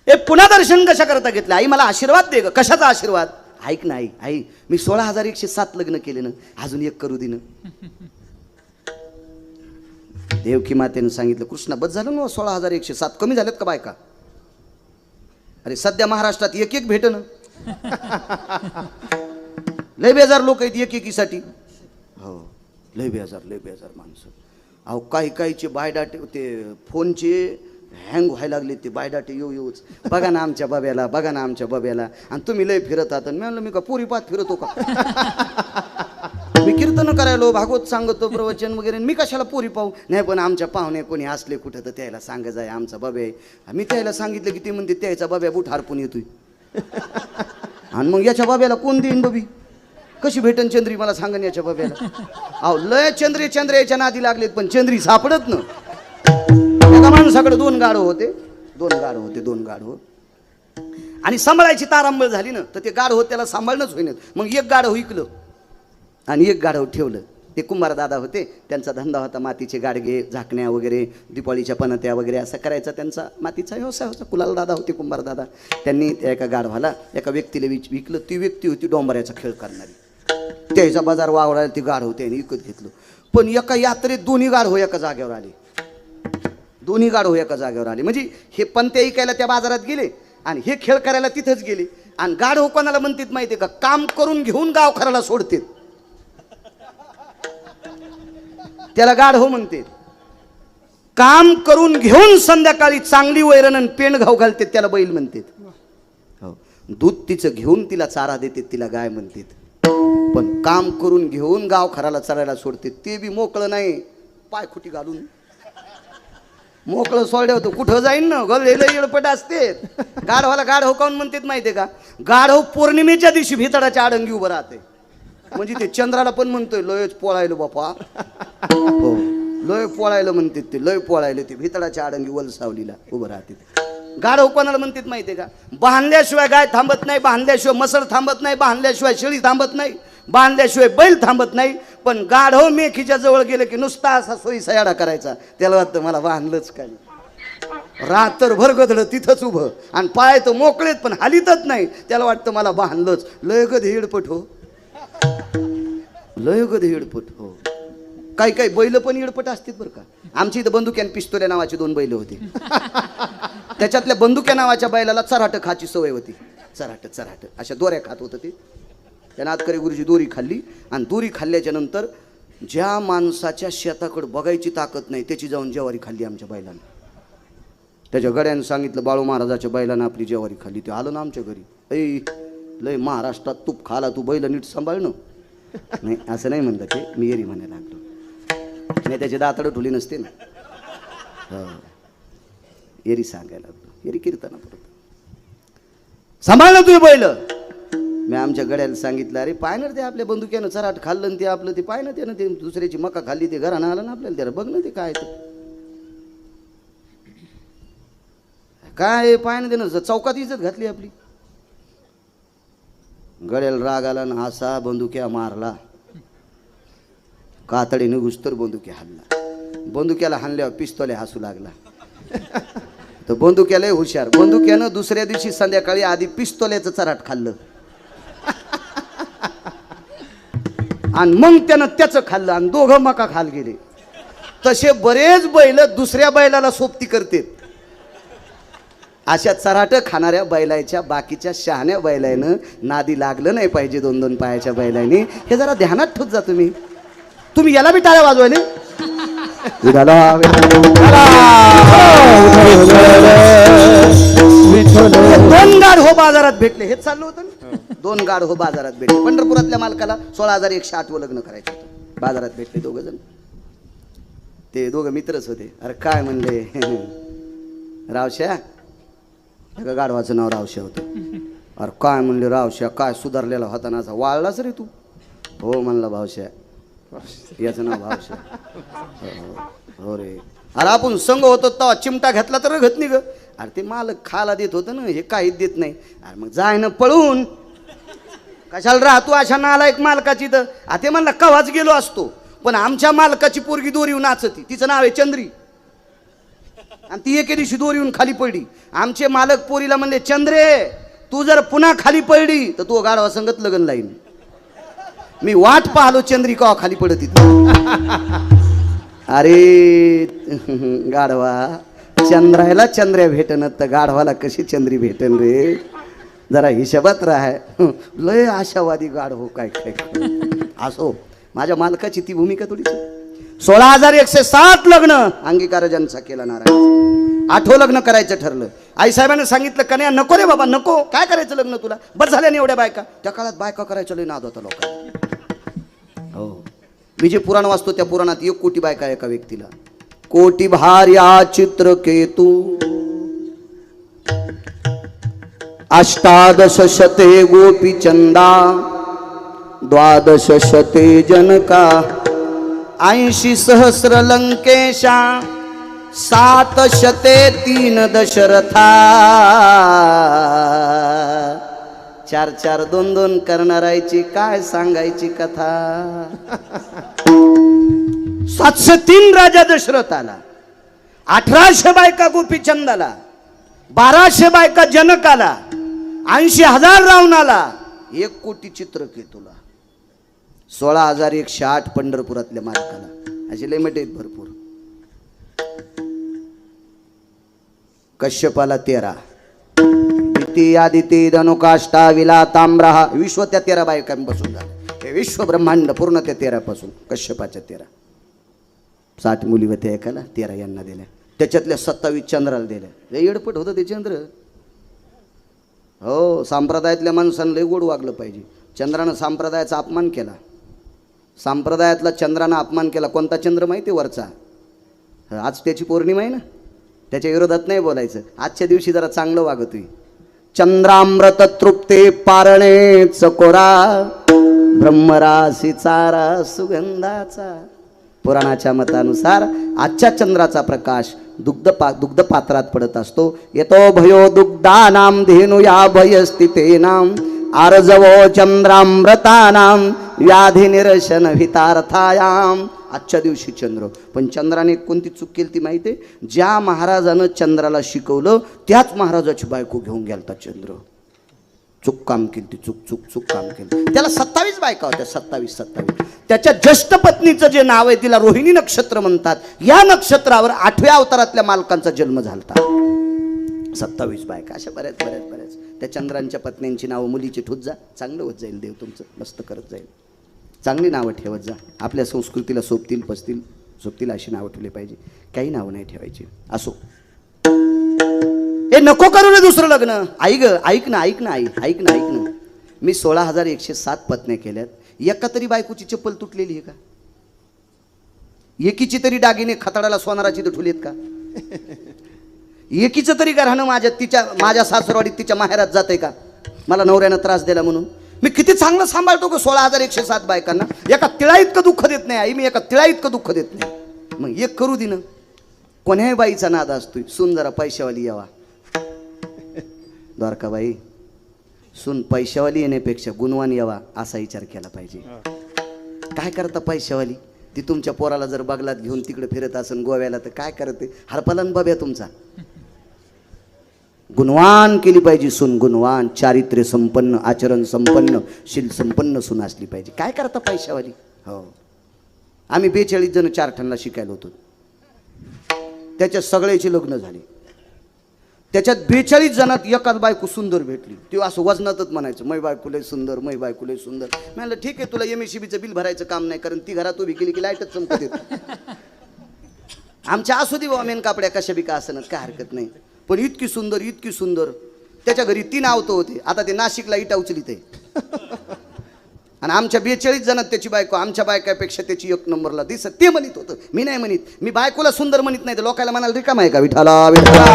हे पुन्हा दर्शन कशा करता घेतलं? आई मला आशीर्वाद दे ग. कशाचा आशीर्वाद? ऐक ना आई, मी 16,107 लग्न केले ना, अजून एक करू दे ना. देवकी मातेनं सांगितलं, कृष्णा बस झालं ना 16,107, कमी झालेत का बायका? अरे सध्या महाराष्ट्रात एक भेटन. लय बेजार लोक आहेत एकेकीसाठी. हो, लय बेजार माणसं. अहो काहीचे बायडाटे, ते फोनचे हँग व्हायला लागले, ते बायडाटे येऊच. बघा ना आमच्या बब्याला, आणि तुम्ही लय फिरत आहात. मी म्हणलं मी का पुरी पात फिरतो का? मी कीर्तन करायलो, भागवत सांगतो, प्रवचन वगैरे, मी कशाला पुरी पाहू? नाही पण आमच्या पाहुणे कोणी असले कुठं तर त्याला सांगा जाय आमचा बब्या आहे. मी त्याला सांगितलं की ते म्हणते त्याचा बब्या बुट हारपून येतोय. आणि मग याच्या बाब्याला कोण देईन बबी? कशी भेटन चंद्री मला सांगन याच्या बाब्याला? अहो लय चंद्रेच्या नादी लागलेत पण चंद्री सापडत ना. एका माणसाकडे 2 गाढव होते. आणि सांभाळायची तारांबळ झाली ना, तर ते गाढव त्याला सांभाळणंच होईन. मग एक गाढव विकलं आणि एक गाढव ठेवलं. ते कुंभार दादा होते, त्यांचा धंदा होता मातीचे गाडगे, झाकण्या वगैरे, दिपाळीच्या पणत्या वगैरे असं करायचा त्यांचा मातीचा व्यवसाय होता. कुलाल दादा होते कुंभार दादा. त्यांनी त्या एका गाढवाला एका व्यक्तीला विकलं. ती व्यक्ती होती डोंबऱ्याचा खेळ करणारी. त्याचा बाजार वावरायला ती गाढव त्याने विकत घेतलं. पण एका यात्रेत दोन्ही गाढव एका जागेवर आले. म्हणजे हे पणत्या ऐकायला त्या बाजारात गेले आणि हे खेळ करायला तिथंच गेले. आणि गाढव कोणाला म्हणतात माहिती आहे का? काम करून घेऊन गाव खराला सोडते, त्याला गाढव म्हणते. काम करून घेऊन संध्याकाळी चांगली वैरण आणि पेंड घाव घालते, त्याला बैल म्हणते. हो, दूध तिचं घेऊन तिला चारा देते, तिला गाय म्हणते. पण काम करून घेऊन गाव खराला चरायला सोडते, ते बी मोकळं नाही, पायखुटी घालून मोकळं सोडलं होतं. कुठं जाईन ना, गलेलं येळपट असते. गाढवाला गाढव काऊन म्हणतात माहितीये का? गाढव पौर्णिमेच्या दिवशी भितडाच्या आडंगी उभं राहते. म्हणजे ते चंद्राला पण म्हणतोय लयच पोळायलो बापा. हो, लय पोळायला म्हणतात ते, लय पोळायले. ते भितडाच्या आडंगी वलसावलीला उभं राहते. गाढव कोणाला म्हणतात माहितीये का? बांधल्याशिवाय गाय थांबत नाही, बांधल्याशिवाय मसळ थांबत नाही, बांधल्याशिवाय शेळी थांबत नाही, बांधल्याशिवाय बैल थांबत नाही. पण गाढव मेखीच्या जवळ गेलं की नुसता असा सोयी सयाडा करायचा. त्याला वाटतं मला बांधलंच काय. रात्रभर गधडं तिथंच उभं आणि पाय तर मोकळेत पण हालीतच नाही. त्याला वाटतं मला बांधलंच. लय गधे हेडपट हो, लय गधे हेडपट हो. काही बैल पण येडपट असतात बरं का. आमची इथं बंदुक्या आणि पिस्तोल्या नावाचे 2 बैल होते. त्याच्यातल्या बंदुक्या नावाच्या बैलाला चराट खाची सवय होती. चराट अशा दोऱ्या खात होतं ते. त्यानं आतकरी गुरुजी दोरी खाल्ली आणि दोरी खाल्ल्याच्या नंतर ज्या माणसाच्या शेताकडे बघायची ताकद नाही त्याची जाऊन जेवारी खाल्ली आमच्या बैलानं. त्याच्या गड्यानं सांगितलं बाळू महाराजाच्या बैलानं आपली जेवारी खाल्ली. ते आलं ना आमच्या घरी. ऐ लय महाराष्ट्रात तूप खाला तू, बैल नीट सांभाळणं. नाही असं नाही म्हणलं ते, मी एरी म्हणायला लागलो. नाही त्याचे दातडं ठुली नसते ना. हो, एरी सांगायला लागलो. एरी कीर्तना परत सांभाळणं तुम्ही बैल. मी आमच्या गड्याला सांगितलं, अरे पायनर ते आपल्या बंदुक्यानं चराट खाल्लं ते आपलं, ते पाय ना त्यानं ते दुसऱ्याची मका खाल्ली, ते घरानं आलं ना आपल्याला, त्याला बघ ना ते काय काय पाय ना त्यानं चौकात इज्जत घातली आपली. गड्याला राग आला ना, असा बंदुक्या मारला, कातडीने घुसतर बंदुक्या हाणला. बंदुक्याला हाणल्यावर पिस्तोल्या हसू लागला. तर बंदुक्याला हुशार, बंदुक्यानं दुसऱ्या दिवशी संध्याकाळी आधी पिस्तोल्याचं चराट खाल्लं आणि मग त्यानं त्याचं खाल्लं आणि दोघं मका खाल गेले. तसे बरेच बैल दुसऱ्या बैलाला सोबती करते. अशा चराट खाणाऱ्या बैलाच्या बाकीच्या शहाण्या बैलानं नादी लागलं नाही पाहिजे 2-2 पायाच्या बैलांनी. हे जरा ध्यानात ठेवत जा तुम्ही. तुम्ही याला बी टाळ्या वाजवायले. 2 गाढव बाजारात भेटले. हेच चाललं होतं ना. 2 गाढव बाजारात भेटले. पंढरपुरातल्या मालकाला 16,108 लग्न करायचं होतं. बाजारात भेटले 2 जण. ते दोघं मित्रच होते. अरे काय म्हणले रावश्या, एका गाढवाचं नाव रावश्या होतं. अरे काय म्हणले रावश्या, काय सुधारलेला होता ना, वाळलाच रे तू. हो म्हणला भावश्या, याचं नाव भावश्या. हो रे. अरे आपण संघ होतो तेव्हा चिमटा घेतला तर रगत नाही ग. अरे ते मालक खायला देत होतं ना, हे काहीच देत नाही. अरे मग जाय ना पळून, कशाला राहतो अशा नालायक मालकाची. तर ते म्हणला कवाच गेलो असतो, पण आमच्या मालकाची पोरगी दोरीवर नाचती, तिचं नाव आहे चंद्री, आणि ती एके दिवशी दोरीवरून खाली पडली. आमचे मालक पोरीला म्हणले, चंद्रे तू जर पुन्हा खाली पडली तर तू गाढवा संगत लग्न लाईन. मी वाट पाहलो चंद्री कवा खाली पडत अरे गाढवा, चंद्रायला चंद्र्या भेटन तर गाढवाला कशी चंद्री भेटन रे. जरा हिशोबात राहाय. लय आशावादी गाढव काय काय असो. माझ्या मालकाची ती भूमिका थोडी. 16,107 लग्न अंगीकार ज्यांचा केला नारायण. 8वं लग्न करायचं ठरलं. आईसाहेबांनी सांगितलं, कन्या नको रे बाबा नको, काय करायचं लग्न तुला, बस झाल्या नाही एवढ्या बायका. त्या काळात बायका करायचं लय नाद होता लोकांना. हो, मी जे पुराण वाचतो त्या पुराणात 1 कोटी बायका एका व्यक्तीला. कोटी भार्या चित्रकेतू 18 शते गोपी चंदा 12 शते जनका 80 सहस्र लंकेशा 7 शते 3 दशरथा 4 2 करणारायची काय सांगायची कथा. 703 राजा दशरथाला, 1800 बायका गोपीचंदाला, 1200 बायका जनकाला, 80,000 रावणाला, 1 कोटी चित्रकेतूला, 16,108 पंढरपुरातल्या मालकाला. असे लिमिट आहेत भरपूर. कश्यपाला 13, द्वितीय आदिती धनुकाष्टा विला ताम्रहा, विश्व त्या 13 बायकांपासून झालं. हे विश्व ब्रह्मांड पूर्ण त्या 13 पासून. कश्यपाच्या 13, 60 मुली होत्या एकाला, 13 यांना दिल्या. त्याच्यातल्या 27 चंद्राला दिल्या. लय येडपट होतं ते चंद्र. हो, संप्रदायातल्या माणसानं लय गोड वागलं पाहिजे. चंद्रानं संप्रदायाचा अपमान केला. संप्रदायातला चंद्रानं अपमान केला. कोणता चंद्र माहिती वरचा, आज त्याची पौर्णिमा आहे ना, त्याच्या विरोधात नाही बोलायचं. आजच्या दिवशी जरा चांगलं वागतोय. चंद्रामृत तृप्ते पारणे चकोरा ब्रह्मराशी चारा सुगंधाचा. पुराणाच्या मतानुसार आजच्या चंद्राचा प्रकाश दुग्ध पात्रात पडत असतो. येतो भयो दुग्धानाम धेनुया भयस्थितेनाम आरजवो चंद्रामृतानाम व्याधी निरशन हितार्थायाम. आजच्या दिवशी चंद्र. पण चंद्राने कोणती चूक केली ती माहिती आहे? ज्या महाराजानं चंद्राला शिकवलं त्याच महाराजाची बायको घेऊन गेलता चंद्र. चूक काम केली ती, चूक काम केली. त्याला 27 बायका होत्या, 27. त्याच्या ज्येष्ठ पत्नीचं जे नाव आहे तिला रोहिणी नक्षत्र म्हणतात. या नक्षत्रावर 8व्या अवतारातल्या मालकांचा जन्म झालता. 27 बायका, अशा बऱ्याच. त्या चंद्रांच्या पत्न्यांची नावं मुलीची ठेवत जा, चांगलं होत जाईल. देव तुमचं मस्त करत जाईल. चांगली नावं ठेवत जा. आपल्या संस्कृतीला सोबतील अशी नावं ठेवली पाहिजे. काही नावं नाही ठेवायची. असो, हे नको करू रे दुसरं लग्न. ऐक ना. मी 16,107 पत्न्या केल्यात. एका तरी बायकोची चप्पल तुटलेली आहे का? एकीची तरी दागिने खताडाला सोनाराची तर ठुलीत का? एकीचं तरी घराणं माझ्या सासरवाडीत तिच्या माहेरात जाते का? मला नवऱ्यानं त्रास दिला म्हणून. मी किती चांगलं सांभाळतो का 16,107 बायकांना. एका तिळा इतकं दुःख देत नाही आई, मी एका तिळा इतकं दुःख देत नाही. मग एक करू दे ना. कोण्याही बाईचा नाद असतोय, सून जरा पैशावाली यावा. द्वारकाबाई, सून पैशावाली येण्यापेक्षा गुणवान यावा असा विचार केला पाहिजे. काय करता पैशावाली? ती तुमच्या पोराला जर बगलात घेऊन तिकडे फिरत असेल गोव्याला तर काय करते? हरपलन बाब्या तुमचा. गुणवान केली पाहिजे सून, गुणवान, चारित्र्य संपन्न, आचरण संपन्न, शील संपन्न सून असली पाहिजे. काय करता पैशावाली? हो, आम्ही 42 जण 4 ठणला शिकायला होतो. त्याच्यात सगळ्याची लग्न झाली. त्याच्यात 42 जणात एकाच बायको सुंदर भेटली. ती असं वजनातच म्हणायचं, मै बायको लय सुंदर, मै बायको लय सुंदर. म्हणलं ठीक आहे, तुला MSCBचं बिल भरायचं काम नाही, कारण ती घरात उभी केली की लाईटच चमकत येत. आमच्या असू दे बाबा मेन कापड्या कशा बी का असं, काय हरकत नाही. पण इतकी सुंदर. त्याच्या घरी 3 आवतो होते. आता ते नाशिकला इटा उचलीत आहे. आणि आमच्या 42 जणात त्याची बायको आमच्या बायकापेक्षा त्याची 1 नंबरला दिसत. ते म्हणत होतं, मी नाही म्हणत. मी बायकोला सुंदर म्हणत नाही तर लोकांना म्हणाल रिकाम आहे का विठाला विठाला.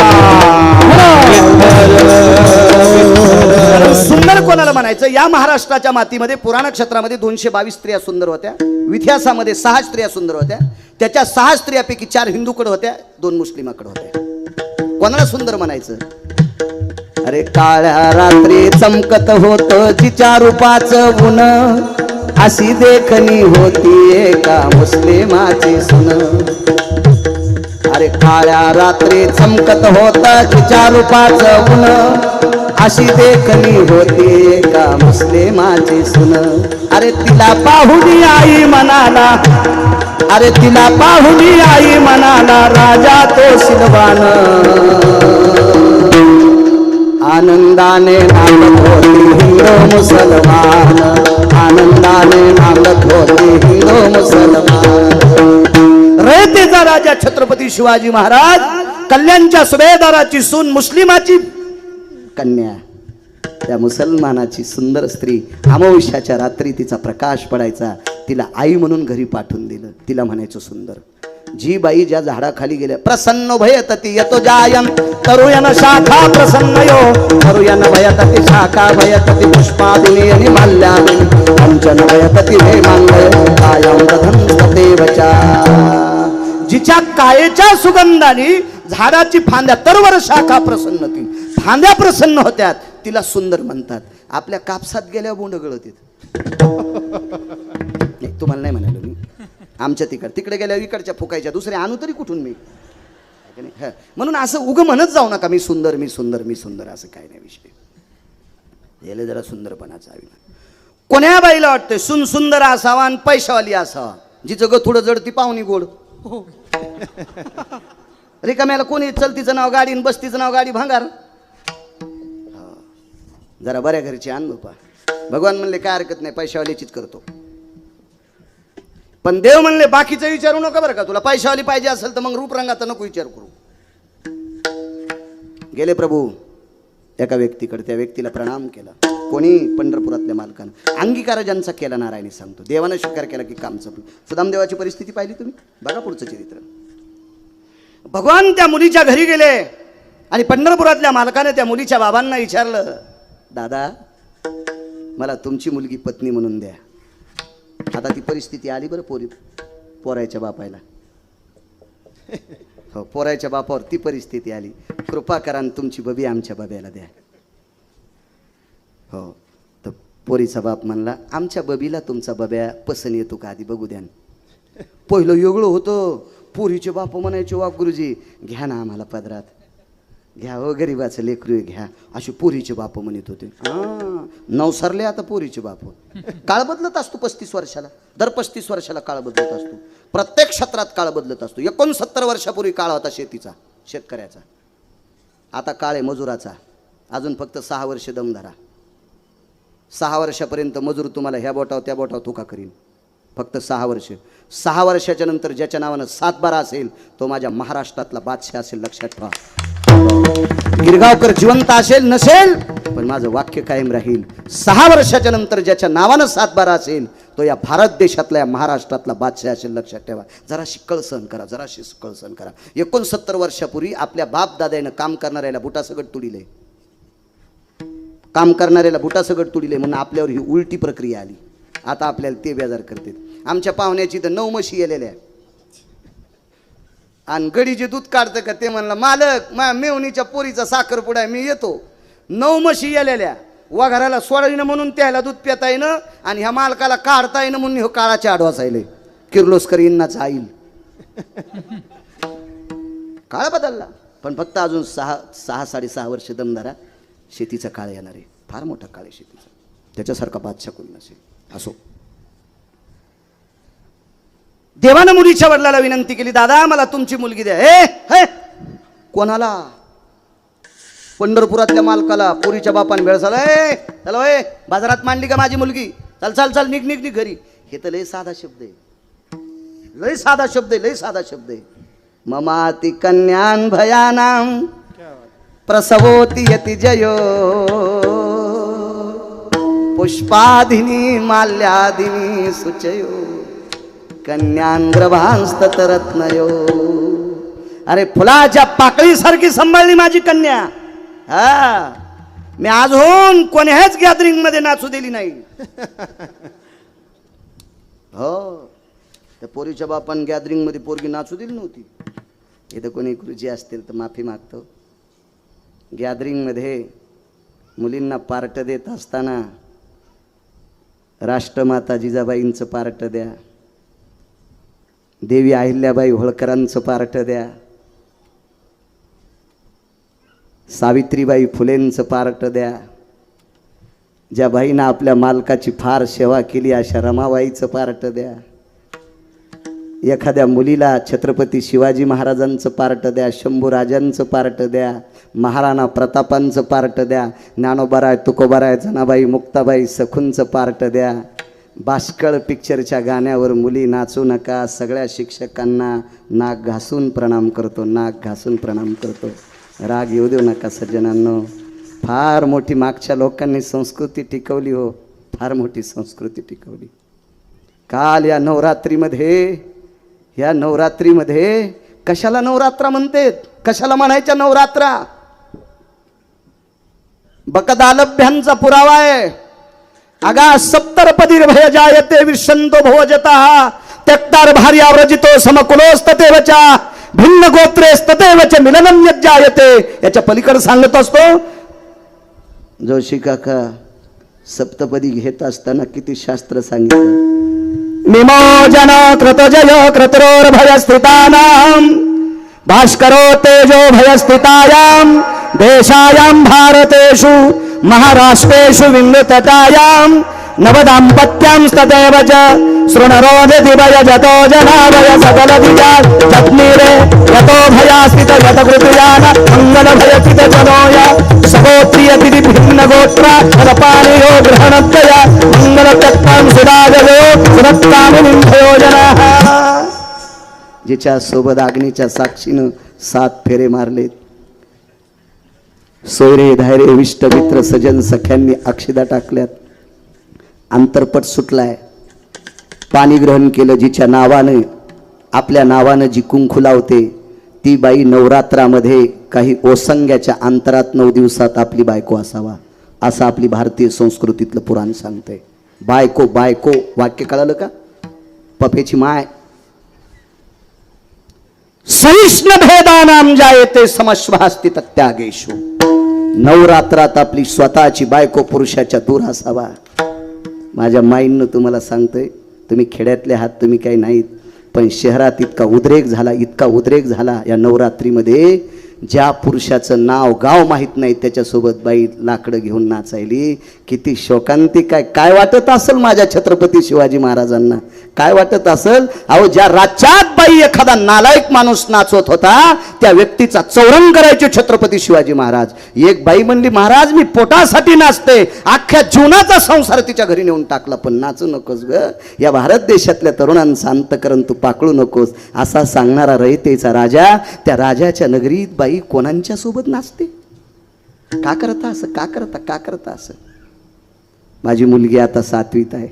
सुंदर कोणाला म्हणायचं? या महाराष्ट्राच्या मातीमध्ये पुराण क्षेत्रामध्ये 222 स्त्रिया सुंदर होत्या. इतिहासामध्ये 6 स्त्रिया सुंदर होत्या. त्याच्या 6 स्त्रियापैकी 4 हिंदूकडे होत्या, 2 मुस्लिमाकडे होत्या. कोणाला सुंदर म्हणायचं? अरे काळ्या रात्री चमकत होत तिच्या रूपाचं ऊन, अशी देखणी होती एका मुस्लिमाची सुन. अरे काळ्या रात्री चमकत होत तिच्या रूपाचं ऊन, अशी देखणी होती एका मुस्लिमाची सुन. अरे तिला पाहुणी आई म्हणाला, अरे तिला पाहुणी आई म्हणाला राजा तो सिलवान. आनंदाने नांदत होती हिंदू मुसलमान, आनंदाने नांदत होती हिंदू मुसलमान. रयतेचा राजा छत्रपती शिवाजी महाराज, कल्याणच्या सुभेदाराची सून मुस्लिमाची कन्या, त्या मुसलमानाची सुंदर स्त्री. अमावस्याच्या रात्री तिचा प्रकाश पडायचा, तिला आई म्हणून घरी पाठवून दिलं. तिला म्हणायचं सुंदर. जी बाई ज्या झाडाखाली गेल्या, प्रसन्न भयतती यतो जायन तरुयन शाखा प्रसन्न यो, तरुयन भयतती शाखा भयतती पुष्पादिनी आणि माल्यादिनी, कंचन भयतती हे मांगय कायम दधंसते वचा. जिच्या कायेच्या सुगंधाने झाडाची फांद्या तरवर शाखा प्रसन्न ती फांद्या प्रसन्न होत्यात, तिला सुंदर म्हणतात. आपल्या कापसात गेल्या बोंड गळत येत. तुम्हाला नाही म्हणालो मी, आमच्या तिकडे गेल्या इकडच्या फुकायच्या दुसरे आणू तरी कुठून मी. म्हणून असं उग म्हणत जाऊ नका मी सुंदर मी सुंदर मी सुंदर, असं काय नाही विषय. याला जरा सुंदरपणाचा हवी. कोण्या बाईला वाटतंय सून सुंदर असावा आणि पैशावाली असावा? जिचं ग थोडं जड ती पाहुणी गोड. रिकाम्याला कोणी चलतीचं नाव गाडी आणि बस्तीचं नाव गाडी भांगार. जरा बऱ्या घरची आण पा. भगवान म्हणले काय हरकत नाही, पैशावालीचीच करतो. पण देव म्हणले बाकीचं विचारू नका बरं का, तुला पैशावाली पाहिजे असेल तर मग रूपरंगाचा नको विचार करू. गेले प्रभू एका व्यक्तीकडे, त्या व्यक्तीला प्रणाम केला. कोणी? पंढरपुरातल्या मालकानं. अंगीकार ज्यांचा केला नारायणी सांगतो, देवानं स्वीकार केला की काम संपलं. सुदामदेवाची परिस्थिती पाहिली तुम्ही, बघा पुढचं चरित्र. भगवान त्या मुलीच्या घरी गेले आणि पंढरपुरातल्या मालकाने त्या मुलीच्या बाबांना विचारलं, दादा मला तुमची मुलगी पत्नी म्हणून द्या. आता ती परिस्थिती आली बरं पोरायच्या बापायला. हो, पोरायच्या बापावर ती परिस्थिती आली. कृपा करा तुमची बबी आमच्या बाब्याला द्या. हो, तर पोरीचा बाप म्हणला आमच्या बबीला तुमचा बब्या पसंत येतो का आधी बघू द्या. पहिलं वेगळं होतं. पोरीचे बाप म्हणायचे वा गुरुजी घ्या ना आम्हाला पदरात, घ्या हो गरीबाचं लेकरू घ्या, असे पोरीचे बाप म्हणत होते. नवसरले आता पोरीचे बाप. काळ बदलत असतो 35 वर्षाला, दर 35 वर्षाला काळ बदलत असतो. प्रत्येक क्षेत्रात काळ बदलत असतो. 69 वर्षापूर्वी काळ होता शेतीचा, शेतकऱ्याचा. आता काळ आहे मजुराचा. अजून फक्त 6 वर्ष दम धरा. 6 वर्षापर्यंत मजूर तुम्हाला ह्या बोटाव त्या बोटाव तुका करीन. फक्त 6 वर्ष. 6 वर्षाच्या नंतर ज्याच्या नावानं 7-12 असेल तो माझ्या महाराष्ट्रातला बादशाह असेल, लक्षात ठेवा. गिरगावकर जिवंत असेल नसेल पण माझं वाक्य कायम राहील. 6 वर्षाच्या नंतर ज्याच्या नावानं 7-12 असेल तो या भारत देशातला, या महाराष्ट्रातला बादशाह असेल, लक्षात ठेवा. जराशी कळ सहन करा, जराशी कळ सहन करा. 69 वर्षापूर्वी आपल्या बाप दादानं काम करणाऱ्याला बुटासगट तुडिले, काम करणाऱ्याला बुटासगट तुडिले म्हणून आपल्यावर ही उलटी प्रक्रिया आली. आता आपल्याला ते बेजार करते. आमच्या पाहुण्याची तर 9 म्हशी गेलेल्या आणि गडी जे दूध काढतं का ते म्हणलं मालक माझ्या मेवणीच्या पोरीचा साखरपुडा आहे, मी येतो. 9 म्हशी गेलेल्या. वाघराला सोडायनं म्हणून त्याला दूध पिता येणं आणि ह्या मालकाला काढता येणं म्हणून हो काळाच्या आडवासायले किर्लोस्कर इंनाचा आईल. काळ बदलला पण फक्त अजून 6-6.5 वर्ष दमदारा शेतीचा काळ येणार आहे. फार मोठा काळ आहे शेतीचा, त्याच्यासारखा बादशाह कोणी नसेल. असो, देवानं मुलीच्या वडिलाला विनंती केली, दादा मला तुमची मुलगी द्या. हे कोणाला? पंढरपुरातल्या मालकाला. पोरीच्या बापाने वेळ झाला. चला बाजारात मांडली का माझी मुलगी? चल चल चल निघ निघ निघ घरी. हे तर लय साधा शब्द आहे, लय साधा शब्द आहे, लय साधा शब्द आहे. ममाति कन्यान भयानाम प्रसवोति यति जयो. पुष्पाधिनी माल्यादिनी सुचयो कन्यांग्रभांस्तरत्नयो. अरे फुलाच्या पाकळीसारखी सांभाळली माझी कन्या. हा मी अजून कोण्याच गॅदरिंग मध्ये नाचू दिली नाही. हो त्या पोरीच्या बापान गॅदरिंग मध्ये पोरगी नाचू दिली नव्हती. इथं कोणी गुरुजी असतील तर माफी मागतो. गॅदरिंग मध्ये मुलींना पार्ट देत असताना राष्ट्रमाता जिजाबाईंचं पार्ट द्या, देवी अहिल्याबाई होळकरांचं पार्ट द्या, सावित्रीबाई फुलेंचं पार्ट द्या. ज्या बाईनं आपल्या मालकाची फार सेवा केली अशा रमाबाईचं पार्ट द्या. एखाद्या मुलीला छत्रपती शिवाजी महाराजांचं पार्ट द्या, शंभूराजांचं पार्ट द्या, महाराणा प्रतापांचं पार्ट द्या, ज्ञानोबाराय तुकोबाराय जनाबाई मुक्ताबाई सखूंचं पार्ट द्या. बाष्कळ पिक्चरच्या गाण्यावर मुली नाचू नका. सगळ्या शिक्षकांना नाक घासून प्रणाम करतो, नाक घासून प्रणाम करतो. राग येऊ देऊ नका सज्जनांनो. फार मोठी मागच्या लोकांनी संस्कृती टिकवली हो, फार मोठी संस्कृती टिकवली. काल या नवरात्रीमध्ये कशाला नवरात्रा म्हणतेत, कशाला म्हणायच्या नवरात्रा? बकदालभ्यांचा पुरावा आहे. अगा सप्तरपदी भय जायते विशंतो भोजतः त्यक्तार भार्या व्रजितो समकुलोस्ततेवचा भिन्न गोत्रेस्ततेवच मिलनम यज्जायते. याच्या पलीकडे सांगत असतो जोशी काका. सप्तपदी घेत असताना किती शास्त्र सांगितलं. निमोजन कृतजय क्रतरोर भयस्थितानां भास्करो तेजो भयस्थितायां देशायां भारतेषु महाराष्ट्रेषु विंगततायां नवदाम्पत्यां तदेव च शृणरोदिभय जतो जनाभय सकल दिजात पत्नीरे यतो भयास्थित यत कृतयान मंगल भयचित जनोय सगोत्रिय तिथि भिन्न गोत्रा रपानियो ग्रहणत्वया मंगल तत्त्वं सुदागयो सुनत्कामिनीं भयोजनाः. जिच्या सोबत अग्नीच्या साक्षीनं 7 फेरे मारलेत. सोयरे धायरे विष्ट मित्र सजन सख्यांनी अक्षदा टाकल्यात. अंतरपट सुटलाय. पाणी ग्रहण केलं. जिच्या नावाने आपल्या नावानं जी कुंकू लावते ती बाई नवरात्रामध्ये काही ओसंग्याच्या अंतरात 9 दिवसात आपली बायको असावा असं आपली भारतीय संस्कृतीतलं पुराण सांगते. बायको बायको वाक्य कळालं का? पफेची माय. सहिष्ण भेदानाम जायते समश्वास्ति तत्यागेषु. नवरात्रात आपली स्वतःची बायको पुरुषाच्या दूर असावा. माझ्या माईंनं तुम्हाला सांगतोय, तुम्ही खेड्यातले आहात, तुम्ही काही नाहीत, पण शहरात इतका उद्रेक झाला या नवरात्रीमध्ये. ज्या पुरुषाचं नाव गाव माहीत नाही त्याच्यासोबत बाई लाकडं घेऊन नाचायली. किती शोकांतिक आहे. काय वाटत असेल माझ्या छत्रपती शिवाजी महाराजांना? काय वाटत असेल? अहो ज्या राज्यात बाई एखादा नालायक माणूस नाचवत होता त्या व्यक्तीचा चौरंग करायचे छत्रपती शिवाजी महाराज. एक बाई म्हणली महाराज मी पोटासाठी नाचते, अख्ख्या जीवनाचा संसार तिच्या घरी नेऊन टाकला, पण नाचू नकोस ग. या भारत देशातल्या तरुणांचं अंतकरण तू पाकळू नकोस असा सांगणारा रयतेचा राजा. त्या राजाच्या नगरीत बाई कोणाच्या सोबत नाचते? का करता असं? माझी मुलगी आता 7वीत आहे.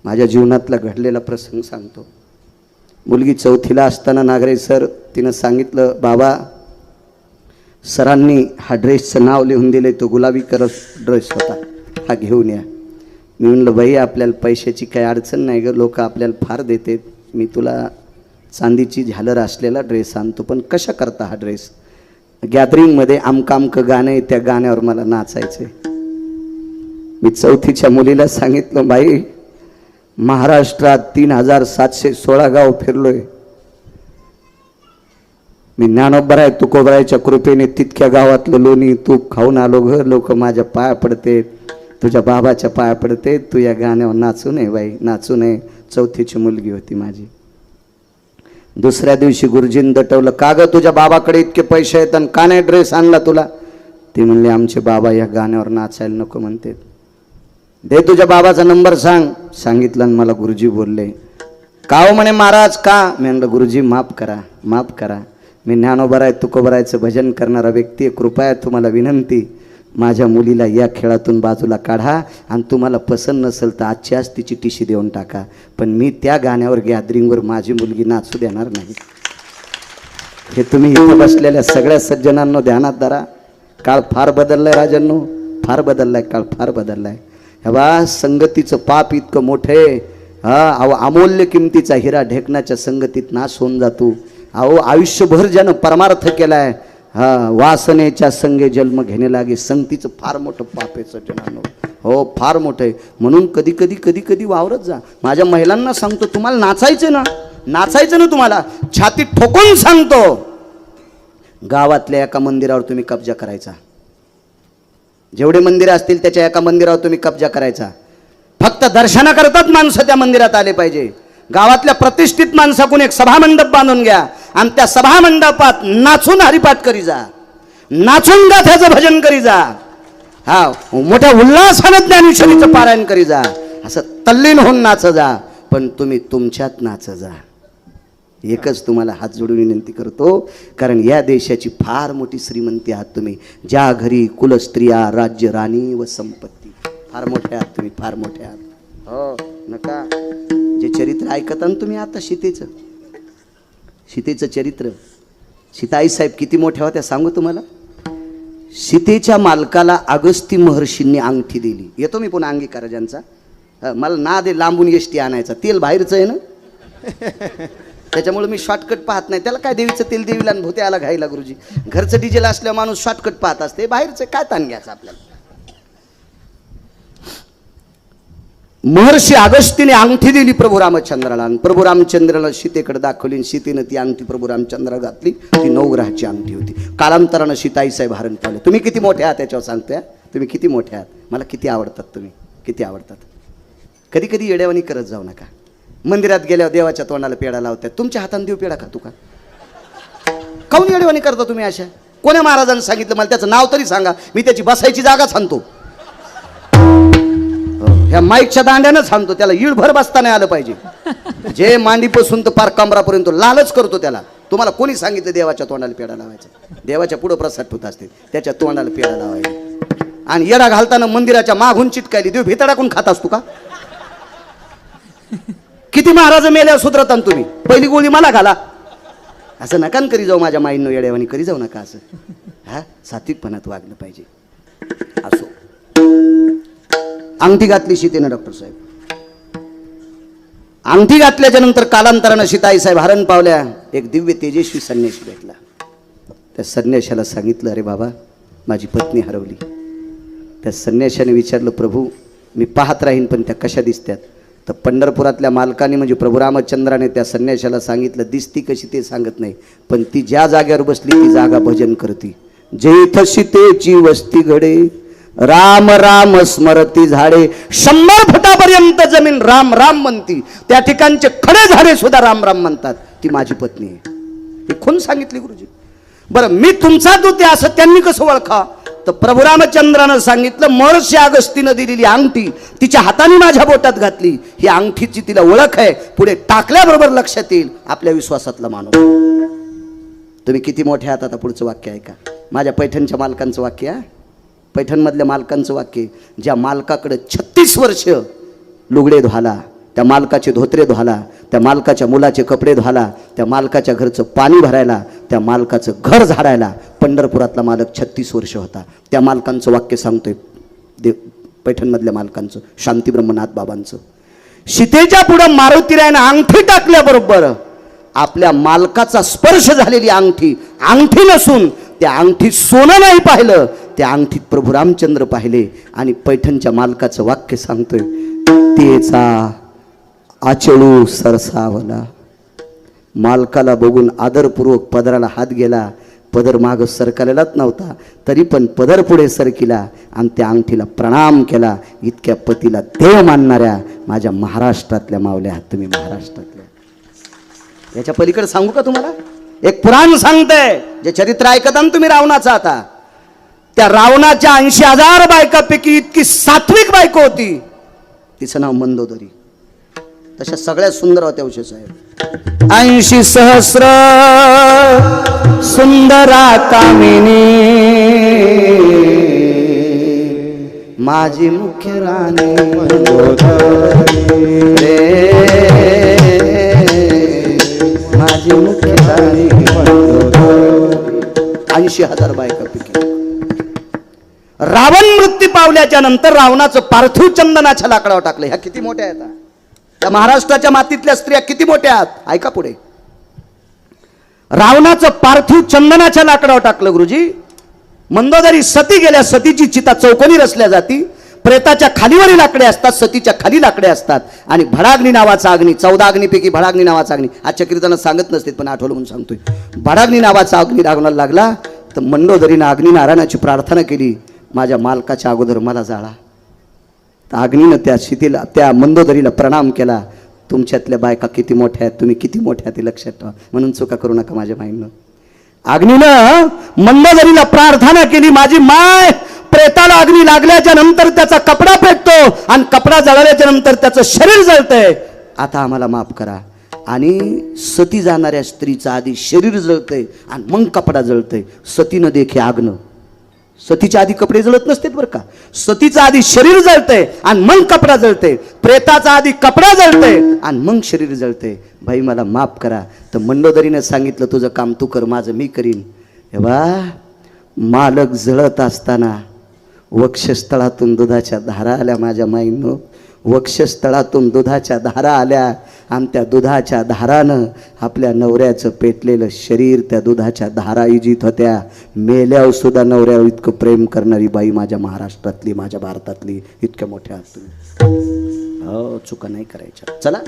माझ्या जीवनातला घडलेला प्रसंग सांगतो. मुलगी 4थीला असताना नागरे सर तिनं सांगितलं बाबा सरांनी हा ड्रेसचं नाव लिहून दिले, तो गुलाबी कलर ड्रेस होता, हा घेऊन या. मी म्हणलं बाई आपल्याला पैशाची काही अडचण नाही ग, लोक आपल्याला फार देतात, मी तुला चांदीची झालर असलेला ड्रेस आणतो, पण कशा करता हा ड्रेस? गॅदरिंगमध्ये आमकामकं गाणं आहे, त्या गाण्यावर मला नाचायचं आहे. मी 4थीच्या मुलीला सांगितलं बाई महाराष्ट्रात 3716 गाव फिरलोय मी. ज्ञानोबराय तुकोबरायच्या कृपेने तितक्या गावातलं लोणी तूप खाऊन आलो घर. लोक माझ्या पाया पडते, तुझ्या बाबाच्या पाया पडते, तू या गाण्यावर नाचू नये बाई, नाचू नये. 4थीची मुलगी होती माझी. दुसऱ्या दिवशी गुरुजींनी दटवलं, का ग तुझ्या बाबाकडे इतके पैसे आहेत आणि का नाही ड्रेस आणला तुला? ती म्हणली आमचे बाबा या गाण्यावर नाचायला नको म्हणते. दे तुझ्या बाबाचा नंबर सांग. सांगितलं आणि मला गुरुजी बोलले का हो म्हणे महाराज का? मी म्हणलं गुरुजी माफ करा, मी ज्ञानोबराय तुकोबरायचं भजन करणारा व्यक्ती आहे, कृपया तुम्हाला विनंती माझ्या मुलीला या खेळातून बाजूला काढा आणि तुम्हाला पसंत नसेल तर आजची आज तिची टिशी देऊन टाका, पण मी त्या गाण्यावर गॅदरिंगवर माझी मुलगी नाचू देणार नाही. हे तुम्ही इथं बसलेल्या सगळ्या सज्जनांनो ध्यानात धरा. काळ फार बदललाय राजांनो, फार बदललाय काळ, फार बदललाय. हे बा संगतीचं पाप इतकं मोठं आहे. अहो अमूल्य किमतीचा हिरा ढेकणाच्या संगतीत नाश होऊन जातो. अहो आयुष्यभर ज्यानं परमार्थ केलाय, वासनेच्या संगे जन्म घेणे लागे, संगतीचं फार मोठं पाप आहे सज्जनांनो. हो फार मोठं आहे. म्हणून कधी कधी कधी कधी वावरत जा. माझ्या महिलांना सांगतो, तुम्हाला नाचायचं ना, नाचायचं ना, तुम्हाला छाती ठोकून सांगतो, गावातल्या एका मंदिरावर तुम्ही कब्जा करायचा. जेवढे मंदिरं असतील त्याच्या एका मंदिरावर तुम्ही कब्जा करायचा. फक्त दर्शनाकरताच माणसं त्या मंदिरात आले पाहिजे. गावातल्या प्रतिष्ठित माणसाकडून एक सभामंडप बांधून घ्या आणि त्या सभामंडपात नाचून हरिपाठ करी जा, नाचून गाथ्याचं भजन करी जा, मोठ्या उल्हासानं ज्ञानेश्वरीचं पारायण करी जा, असं तल्लीन होऊन नाच जा, पण तुम्ही तुमच्यात नाच जा. एकच तुम्हाला हात जोडून विनंती करतो, कारण या देशाची फार मोठी श्रीमंती आहात तुम्ही. ज्या घरी कुलस्त्रिया राज्य राणी व संपत्ती, फार मोठे आहात तुम्ही, फार मोठे आहात. हो नका जे चरित्र ऐकता ना तुम्ही आता सीतेचं चरित्र. सीताई साहेब किती मोठ्या होत्या सांगू तुम्हाला. सीतेच्या मालकाला अगस्ती महर्षींनी अंगठी दिली. येतो मी पुन्हा अंगीकार ज्यांचा, मला ना दे लांबून एसटी आणायचा, तेल बाहेरचं आहे ना त्याच्यामुळे मी शॉर्टकट पाहत नाही. त्याला काय देवीचं तेल देवीला आणि भूत्याला घायला गुरुजी. घरचं डिझेल असल्यावर माणूस शॉर्टकट पाहत असते, बाहेरचं काय ताण घ्यायचं आपल्याला. महर्षी अगस्तीने अंगठी दिली प्रभू रामचंद्राला आणि प्रभू रामचंद्राला सीतेकडे दाखवली. सीतेनं ती अंगठी प्रभू रामचंद्राला घातली. ती नवग्रहाची अंगठी होती. कालांतरानं सीताई साहेब हरण पावले. तुम्ही किती मोठे आहात त्याच्यावर सांगतोय. तुम्ही किती मोठे आहात, मला किती आवडतात, तुम्ही किती आवडतात. कधी कधी येड्यावानी करत जाऊ नका. मंदिरात गेल्यावर देवाच्या तोंडाला पेढा लावतात, तुमच्या हाताने देव पेढा खातो का? काऊन येडेवानी करता तुम्ही अशा? कोण्या महाराजांनी सांगितलं मला त्याचं नाव तरी सांगा, मी त्याची बसायची जागा सांगतो. ह्या माईकच्या दांड्यानं सांगतो, त्याला इळभर बसता नाही आलं पाहिजे. जे मांडीपासून तर पार कमरापर्यंत लालच करतो त्याला. तुम्हाला कोणी सांगितलं देवाच्या तोंडाला पेढा लावायचा? देवाच्या पुढं प्रसाद ठेवत असते, त्याच्या तोंडाला पेढा लावायचा. आणि येडा घालताना मंदिराच्या मागून चिटकायली, देव भितडाकून खात असतो का? किती महाराज मेल्यावर सुधरतान तुम्ही, पहिली गोळी मला घाला. असं नका करी जाऊ माझ्या माईंनो, येड्यावानी करी जाऊ नका असं. सात्विकपणात वागलं पाहिजे. असो, अंगठी घातली सीतेनं डॉक्टर साहेब. अंगठी घातल्याच्या नंतर कालांतरानं सीताई साहेब हरण पावल्या. एक दिव्य तेजस्वी संन्यासी भेटला. त्या संन्याशाला सांगितलं, अरे बाबा माझी पत्नी हरवली. त्या संन्याशाने विचारलं, प्रभू मी पाहत राहीन पण त्या कशा दिसत्यात? तर पंढरपुरातल्या मालकाने म्हणजे प्रभू रामचंद्राने त्या संन्याशाला सांगितलं, दिसती कशी ते सांगत नाही, पण ती ज्या जागेवर बसली ती जागा भजन करती. जेथ सीतेची वस्ती घडे, राम राम स्मरती झाडे, 100 फुटापर्यंत जमीन राम राम म्हणती. त्या ठिकाणचे खडे झाडे सुद्धा राम राम म्हणतात. ती माझी पत्नी आहे. हे कोण सांगितली गुरुजी? बरं मी तुमचा दूत आहे असं त्यांनी कसं ओळखा? तर प्रभू रामचंद्रानं सांगितलं, महर्षी अगस्तीनं दिलेली अंगठी तिच्या हाताने माझ्या बोटात घातली. ही अंगठीची तिला ओळख आहे. पुढे टाकल्याबरोबर लक्षात येईल आपल्या विश्वासातला माणूस. तुम्ही किती मोठे आहात. आता पुढचं वाक्य ऐका. माझ्या पैठणच्या मालकांचं वाक्य, पैठणमधल्या मालकांचं वाक्य. ज्या मालकाकडे 36 वर्ष लुगडे धुवाला, त्या मालकाचे धोत्रे धुवाला, त्या मालकाच्या मुलाचे कपडे धुवाला, त्या मालकाच्या घरचं पाणी भरायला, त्या मालकाचं घर झाडायला पंढरपुरातला मालक 36 वर्ष होता. त्या मालकांचं वाक्य सांगतोय, पैठणमधल्या मालकांचं, शांती ब्रह्मनाथ बाबांचं. सीतेच्या पुढं मारुतीरायनं अंगठी टाकल्याबरोबर आपल्या मालकाचा स्पर्श झालेली अंगठी, अंगठी नसून त्या अंगठीत सोनं नाही पाहिलं, त्या अंगठीत प्रभू रामचंद्र पाहिले. आणि पैठणच्या मालकाचं वाक्य सांगतोय, तेचा आचळू सरसावला. मालकाला बघून आदरपूर्वक पदराला हात गेला. पदर माग सरकलेलाच नव्हता, तरी पण पदर पुढे सरकिला आणि त्या अंगठीला प्रणाम केला. इतक्या पतीला देव मानणाऱ्या माझ्या महाराष्ट्रातल्या मावल्या आहात तुम्ही, महाराष्ट्रातल्या. याच्या पलीकडे सांगू का तुम्हाला? एक पुराण सांगतंय, जे चरित्र ऐकता ना तुम्ही रावणाचं. आता त्या रावणाच्या 80,000 बायकापैकी इतकी सात्विक बायको होती, तिचं नाव मंदोदरी. तशा सगळ्यात सुंदर होत्या उषा साहेब. 80 सहस्र सुंदरा कामिनी, माझी मुख्य राणी रे, माझी मुख्य राणी 80,000 बायका पिकली. रावण मृत्यू पावल्याच्या नंतर रावणाचं पार्थिव चंदनाच्या लाकडावर टाकलं. ह्या किती मोठ्या आहेत, त्या महाराष्ट्राच्या मातीतल्या स्त्रिया किती मोठ्या आहेत. ऐका पुढे. रावणाचं पार्थिव चंदनाच्या लाकडावर टाकलं गुरुजी. मंदोदरी सती गेल्या, सतीची चिता चौकोनी रचल्या जाती. प्रेताच्या खालीवरील लाकडे असतात, सतीच्या खाली लाकडे असतात. आणि भडाग्नी नावाचा अग्नी, 14 अग्नीपैकी भडाग्नी नावाचा अग्नी, आजच्या कीर्तनात सांगत नसते पण आठवलं म्हणून सांगतोय. भडाग्नी नावाचा अग्नी लागण्याला लागला तर मंदोदरीनं अग्निनारायणाची प्रार्थना केली, माझ्या मालकाच्या अगोदर मला जाळा. तर अग्नीनं त्या शितीला, त्या मंदोदरीला प्रणाम केला. तुमच्यातल्या बायका किती मोठ्या आहेत, तुम्ही किती मोठ्या आहेत ते लक्षात ठेवा, म्हणून चुका करू नका माझ्या माईनं. अग्नीनं मंदोदरीला प्रार्थना केली, माझी माय प्रेताला अग्नी लागल्याच्या नंतर त्याचा कपडा पेटतो आणि कपडा जळल्याच्या नंतर त्याचं शरीर जळतंय, आता आम्हाला माफ करा. आणि सती जाणाऱ्या स्त्रीचं आधी शरीर जळतंय आणि मग कपडा जळतंय. सतीनं देखे आग्न, सतीच्या आधी कपडे जळत नसतात बरं का. सतीचं आधी शरीर जळतंय आणि मग कपडा जळतंय. प्रेताचा आधी कपडा जळतंय आणि मग शरीर जळतंय. भाई मला माफ करा. तर मंडोदरीने सांगितलं, तुझं काम तू कर, माझं मी करीन. हे बा, मालक जळत असताना वक्षस्थळातून दुधाच्या धारा आल्या माझ्या माईंनो. वक्षस्थळातून दुधाच्या धारा आल्या आणि त्या दुधाच्या धारानं आपल्या नवऱ्याचं पेटलेलं शरीर त्या दुधाच्या धारा इजित होत्या. मेल्यावर सुद्धा नवऱ्यावर इतकं प्रेम करणारी बाई माझ्या महाराष्ट्रातली, माझ्या भारतातली इतक्या मोठ्या आहात तुम्ही. हो, चुका नाही करायच्या. चला,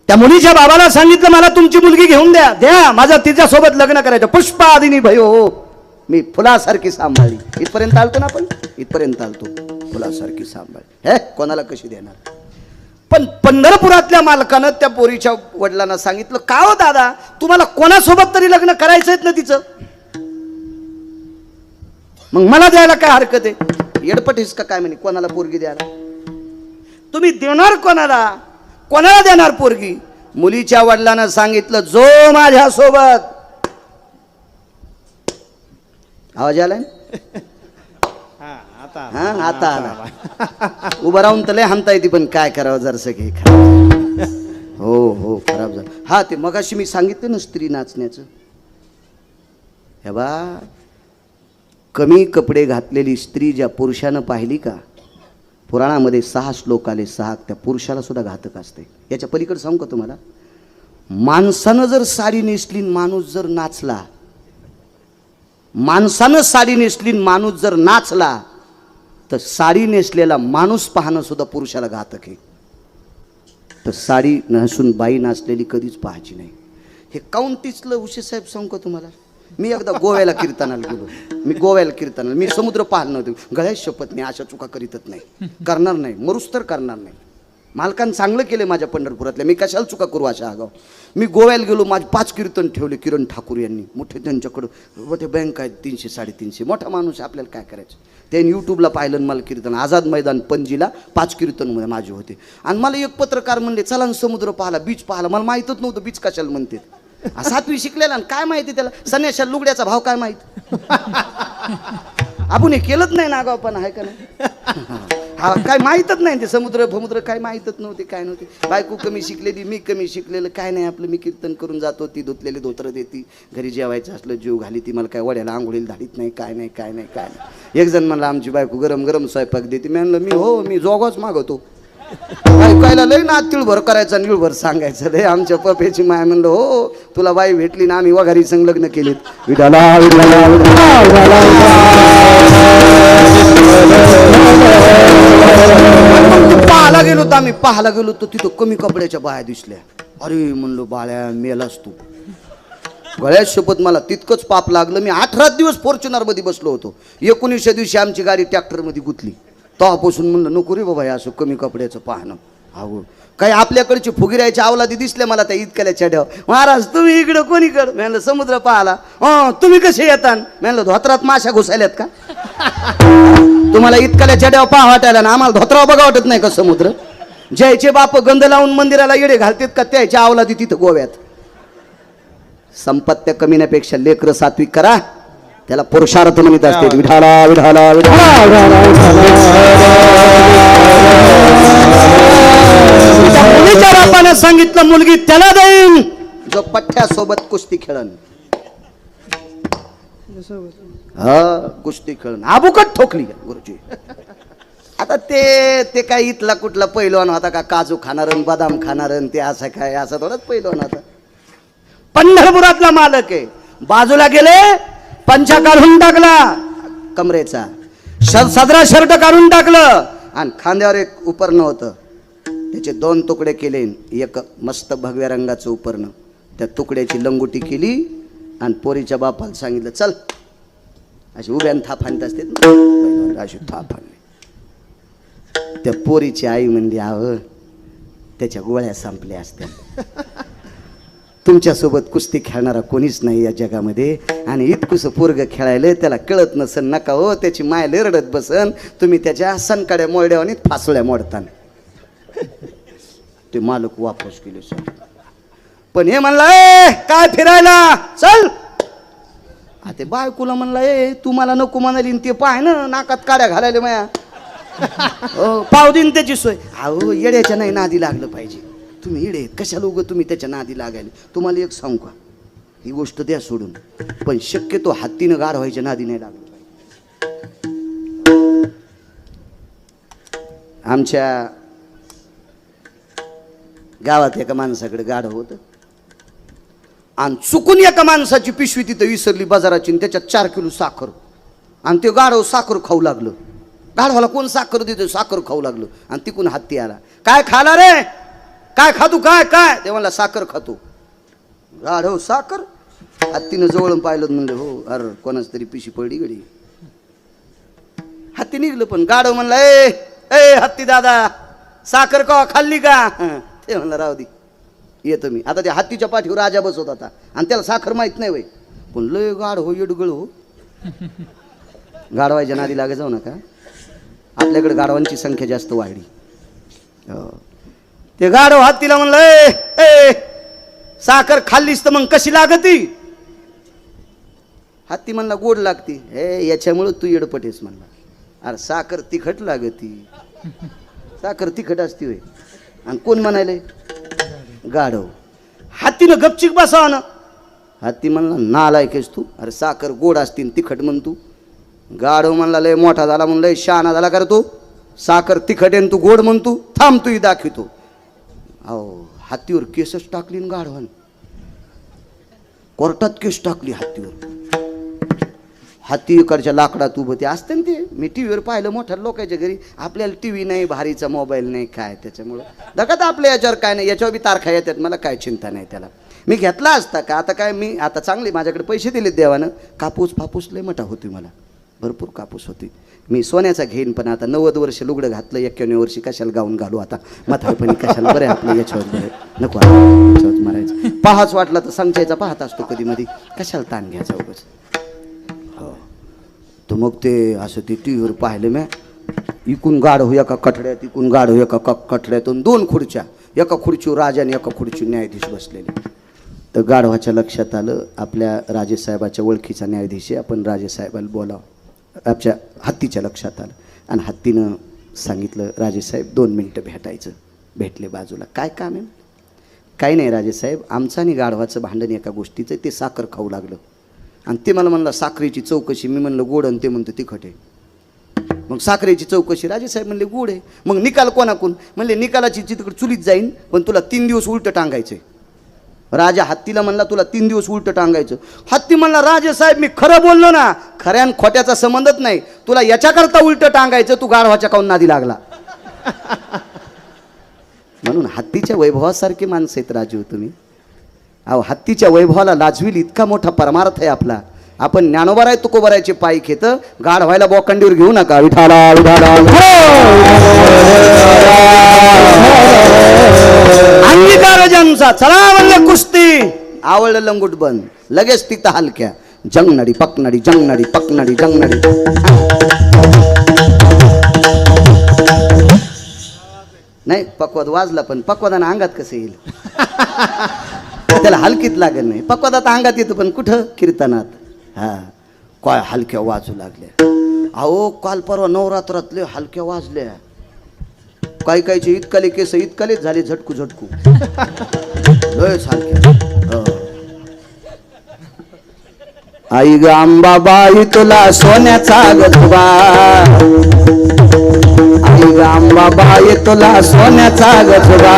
त्या मुलीच्या बाबाला सांगितलं, मला तुमची मुलगी घेऊन द्या, द्या, माझं तिच्यासोबत लग्न करायचं. पुष्पादिनी भयो, मी फुलासारखी सांभाळली. इथपर्यंत आलतो ना आपण, इथपर्यंत आलतो. फुलासारखी सांभाळ, हे कोणाला कशी देणार. पण पंढरपुरातल्या मालकानं त्या पोरीच्या वडिलांना सांगितलं, का हो दादा, तुम्हाला कोणासोबत तरी लग्न करायचंय ना तिचं, मग मला द्यायला काय हरकत आहे. येडपटीस का काय म्हणे, कोणाला पोरगी द्यायला, तुम्ही देणार कोणाला, कोणाला देणार पोरगी. मुलीच्या वडिलांना सांगितलं, जो माझ्यासोबत, आवाज आलाय हा, आता आला. उभं राहून तर लय हाणता येते, पण काय करावं जरसं की हो हो खराब झालं. हा, ते मगाशी मी सांगितलं ना स्त्री नाचण्याचं. हे बा, कमी कपडे घातलेली स्त्री ज्या पुरुषानं पाहिली का, पुराणामध्ये 6 श्लोक आले, 6 त्या पुरुषाला सुद्धा घातक असते. याच्या पलीकडे सांगू का तुम्हाला, माणसानं जर साडी नेसली, माणूस जर नाचला, माणसानं साडी नेसली, माणूस जर नाचला, तर साडी नेसलेला माणूस पाहणं सुद्धा पुरुषाला घातक आहे. तर साडी नसून बाई नाचलेली कधीच पाहायची नाही. हे काउंटीचलं उशे साहेब सांगू का तुम्हाला. मी एकदा गोव्याला कीर्तनाला गेलो. मी समुद्र पाहिलं नव्हतं. गळ्यात शपथ नाही, अशा चुका करीतच नाही, करणार नाही, मरूस तर करणार नाही. मालकानं चांगलं केलं माझ्या पंढरपुरातल्या, मी कशाला चुका करू अशा आगाव. मी गोव्याला गेलो, माझे 5 कीर्तन ठेवले किरण ठाकूर यांनी, मोठे त्यांच्याकडं व ते बँक आहेत 300-350, मोठा माणूस, आपल्याला काय करायचं. त्यांनी यूट्यूबला पाहिलं मला कीर्तन. आझाद मैदान पणजीला 5 कीर्तन माझे होते. आणि मला एक पत्रकार म्हणले, चला ना समुद्र पाहाला, बीच पाहाला. मला माहीतच नव्हतं बीच कशाला म्हणते. 7वी शिकलेला काय माहिती त्याला, संन्याशा लुगड्याचा भाव काय माहिती. आपण हे केलंच नाही ना गाव, पण आहे का नाही. हा, काय माहीतच नाही ते समुद्र काय माहीतच नव्हते, काय नव्हते. बायको कमी शिकलेली, मी कमी शिकलेलं, काय नाही आपलं. मी कीर्तन करून जातो, ती धुतलेले धोत्र देती, घरी जेवायचं असलं जीव घाली ती, मला काय वड्याला आंघोळीला धाडीत नाही, काय नाही काय नाही काय नाही. एक जण म्हणला, आमची बायको गरम गरम स्वयंपाक देते. मी म्हणलं, मी जोगाच मागवतो. ऐकायला लय ना तिळभर करायचा, निळभर सांगायचं. लय आमच्या पप्याची माय. म्हणलं, हो, तुला बाई भेटली ना, आम्ही वघारी संलग्न केलीत. पाहायला गेलो तर आम्ही पाहायला गेलो तर तिथं कमी कपड्याच्या बाया दिसल्या. अरे म्हणलो, बाळ्या मेलास तू. गळ्यात शपथ मला तितकंच पाप लागलं. मी 18 दिवस फॉर्च्युनर मध्ये बसलो होतो. 19व्या दिवशी आमची गाडी ट्रॅक्टर मध्ये गुतली. तेव्हापासून म्हणलं, नको रे बाबा असं कमी कपड्याचं पाहणं. अहो, काही आपल्याकडची फुगिरायच्या अवलादी दिसल्या मला त्या इतक्याल्या चढ्यावर. महाराज तुम्ही इकडं कोणीकडं. म्हणलं समुद्र पाहाला. तुम्ही कसे येतात. म्हणलं धोत्रात माशा घुसायल्यात का. तुम्हाला इतक्याल्या चढ्यावर पाहा वाटायला ना, आम्हाला धोत्रावर बघा वाटत नाही का समुद्र. ज्याचे बाप गंध लावून मंदिराला येडे घालतात का, त्याच्या अवलादी तिथं गोव्यात. संपत्त्या कमीण्यापेक्षा लेकरं सात्विक करा, त्याला पुरुषार्थ म्हणत असते. विठाला विठाला मुलीच्या बापाने सांगितलं मुलगी त्याला देईन जो पठ्ठ्यासोबत कुस्ती खेळन. हा कुस्ती खेळन आबुकट ठोकली गुरुजी. आता ते काय इथला कुठला पैलवान होता का काजू खाणारन बदाम खाणारन ते असं काय असं थोडंच पैलवान होता. पंढरपुरातला मालक आहे. बाजूला गेले पंचा काढून टाकला कमरेचा, सदरा शर्ट काढून टाकलं आणि खांद्यावर एक उपरणं होतं त्याचे 2 तुकडे केले. एक मस्त भगव्या रंगाचं उपरणं त्या तुकड्याची लंगोटी केली आणि पोरीच्या बापाला सांगितलं चल. अशी उभ्यान थाप आणत असते अशी थाप आणली. त्या पोरीची आई म्हणली आव त्याच्या गोळ्या संपल्या असत्या. तुमच्यासोबत कुस्ती खेळणारा कोणीच नाही या जगामध्ये आणि इतकुसं पोरग खेळायला त्याला कळत नसन नका हो. त्याची माय रडत बसन तुम्ही त्याच्या सनकाड्या मोरड्या आणि फासोळ्या मोडतान. ते मालक वापस केले सर. पण हे म्हणला काय फिरायला चल. ते बायकोला म्हणला तू मला नको म्हणाली ते पाय ना नाकात काड्या घालायला माया पाव दिन त्याची सोय. अहो येड्याच्या नाही नादी लागलं पाहिजे. तुम्ही येडे कशाला उगं तुम्ही त्याच्या नादी लागायला. तुम्हाला एक सांगू का ही गोष्ट द्या सोडून पण शक्यतो हत्तीनं गाढ व्हायच्या नादी नाही लागलं पाहिजे. आमच्या गावात एका माणसाकडे गाढव होतं आणि चुकून एका माणसाची पिशवी तिथं विसरली बाजाराची आणि त्याच्यात 4 किलो साखर आणि ते गाढव साखर खाऊ लागलं. गाढवाला कोण साखर देतो साखर खाऊ लागलं आणि तिकून हत्ती आला. काय खाला रे काय खातू काय काय ते म्हणला साखर खातो. गाढव साखर हत्तीनं जवळून पाहिलं म्हणलं हो अरे कोणाच तरी पिशी पडली गडी. हत्ती निघलं पण गाढव म्हणला ए हत्ती दादा साखर का खाल्ली का. ते म्हणलं राहू दे येतो मी. आता त्या हत्तीच्या पाठीवर राजा बसवत होता आणि त्याला साखर माहित नाही वय पण लय गाढ हो येडगळ हो. गाढवायच्या नादी लागे जाऊ नका. आपल्याकडे गाढवांची संख्या जास्त वाढली. ते गाढव हत्तीला म्हणलं ए साखर खाल्लीस तर मग कशी लागती. हत्ती म्हणला गोड लागती. याच्यामुळे तू येडपटेस म्हणला. अरे साखर तिखट लागती. साखर तिखट असती होय आणि कोण म्हणायले गाढव. हत्तीनं गपचिक बसावा ना. हत्ती म्हणला नालायकेस तू. अरे साखर गोड असती तिखट म्हण तू. गाढव म्हणला लय मोठा झाला म्हणून लय शहाणा झाला कर तू. साखर तिखट आहे तू गोड म्हणतो थांब तू दाखवतो. अहो हत्तीवर केसच टाकली गाढवान. कोर्टात केस टाकली हत्तीवर. हत्ती इकडच्या लाकडात उभं ते असतं ना ते मी टीव्हीवर पाहिलं मोठ्या लोकांच्या घरी. आपल्याला टीव्ही नाही भारीचा मोबाईल नाही काय त्याच्यामुळं दगात आपल्या याच्यावर काय नाही. याच्यावर बी तारखा येतात मला काय चिंता नाही त्याला. मी घेतला असता का आता काय मी आता चांगले माझ्याकडे पैसे दिलेत देवानं. कापूस लय मोठा होती मला भरपूर कापूस होती. मी सोन्याचा घेईन पण आता 90 वर्ष लुगडं घातलं 91 वर्षी कशाला गाऊन घालू आता म्हातारपणी कशाला बरं आपलं याच्यावर बरं नको याच्यावर मारायचं. पाहाच वाटला तर संचायचा पाहत असतो कधी मध्ये कशाला ताण घ्यायचा उगाच. हो तर मग ते असं ते टी व्हीवर पाहिलं मी. इकून गाढ हो एका कठड्यात इकून गाढ हो एका कठड्यातून 2 खुर्च्या. एका खुर्चीवर राजा आणि एका खुर्चीवर न्यायाधीश बसलेले. तर गाढवाच्या लक्षात आलं आपल्या राजेसाहेबाच्या ओळखीचा न्यायाधीश आहे आपण राजेसाहेबाला बोलावं. आमच्या हत्तीच्या लक्षात आलं आणि हत्तीनं सांगितलं राजेसाहेब 2 मिनटं भेटायचं. भेटले बाजूला. काय काम आहे. काही नाही राजेसाहेब आमचं आणि गाढवाचं भांडण एका गोष्टीचं ते साखर खाऊ लागलं आणि ते मला म्हणलं साखरेची चौकशी. मी म्हणलं गोड आणि ते म्हणतं तिखट आहे. मग साखरेची चौकशी राजेसाहेब म्हणले गोड आहे. मग निकाल कोणाकून म्हणले निकालाची तिकडे चुलीत जाईन पण तुला 3 दिवस उलटं टांगायचं. राजा हत्तीला म्हणला तुला 3 दिवस उलटं टांगायचं. हत्ती म्हणला राजेसाहेब मी खरं बोललो ना. खऱ्या आणि खोट्याचा संबंधच नाही. तुला याच्याकरता उलटं टांगायचं तू गाढवाच्या काऊन नादी लागला. म्हणून हत्तीच्या वैभवासारखी माणसं आहेत राजू तुम्ही. अहो हत्तीच्या वैभवाला लाजवील इतका मोठा परमार्थ आहे आपला. आपण ज्ञानोबाराय तुकोबारायचे पायी घेत गाढ व्हायला बोकंडीवर घेऊ नका. विठाला विठाला अंगीकार ज्यांचा चला म्हणले कुस्ती. आवडलं लंगूट बंद लगेच तिथं हलक्या जंगनाडी पकनाडी जंगनाडी पकनाडी जंगनाडी. नाही पक्वाद वाजला पण पक्वादानं अंगात कसं येईल. त्याला हलकीत लागत नाही. पक्वादात अंगात येतं पण कुठं कीर्तनात. हा काय हलक्या वाजू लागल्या. अहो काल परवा नवरात्रातले हलक्या वाजल्या. काही काहीचे इतकाले केस इतकालेच झाले झटकू झटकू. लयच हलक्या. आई ग अंबाबाई तुला सोन्याचा गजबा. आई ग अंबाबाई तुला सोन्याचा गजबा.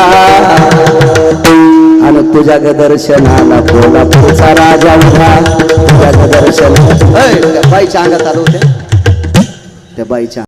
आणि तुझ्या ग दर्शनाला कोल्हापूरचा राजा उभा. तुझ्या ग दर्शनाला त्या बाईच्या अंगात आलो होत्या. त्या बाईच्या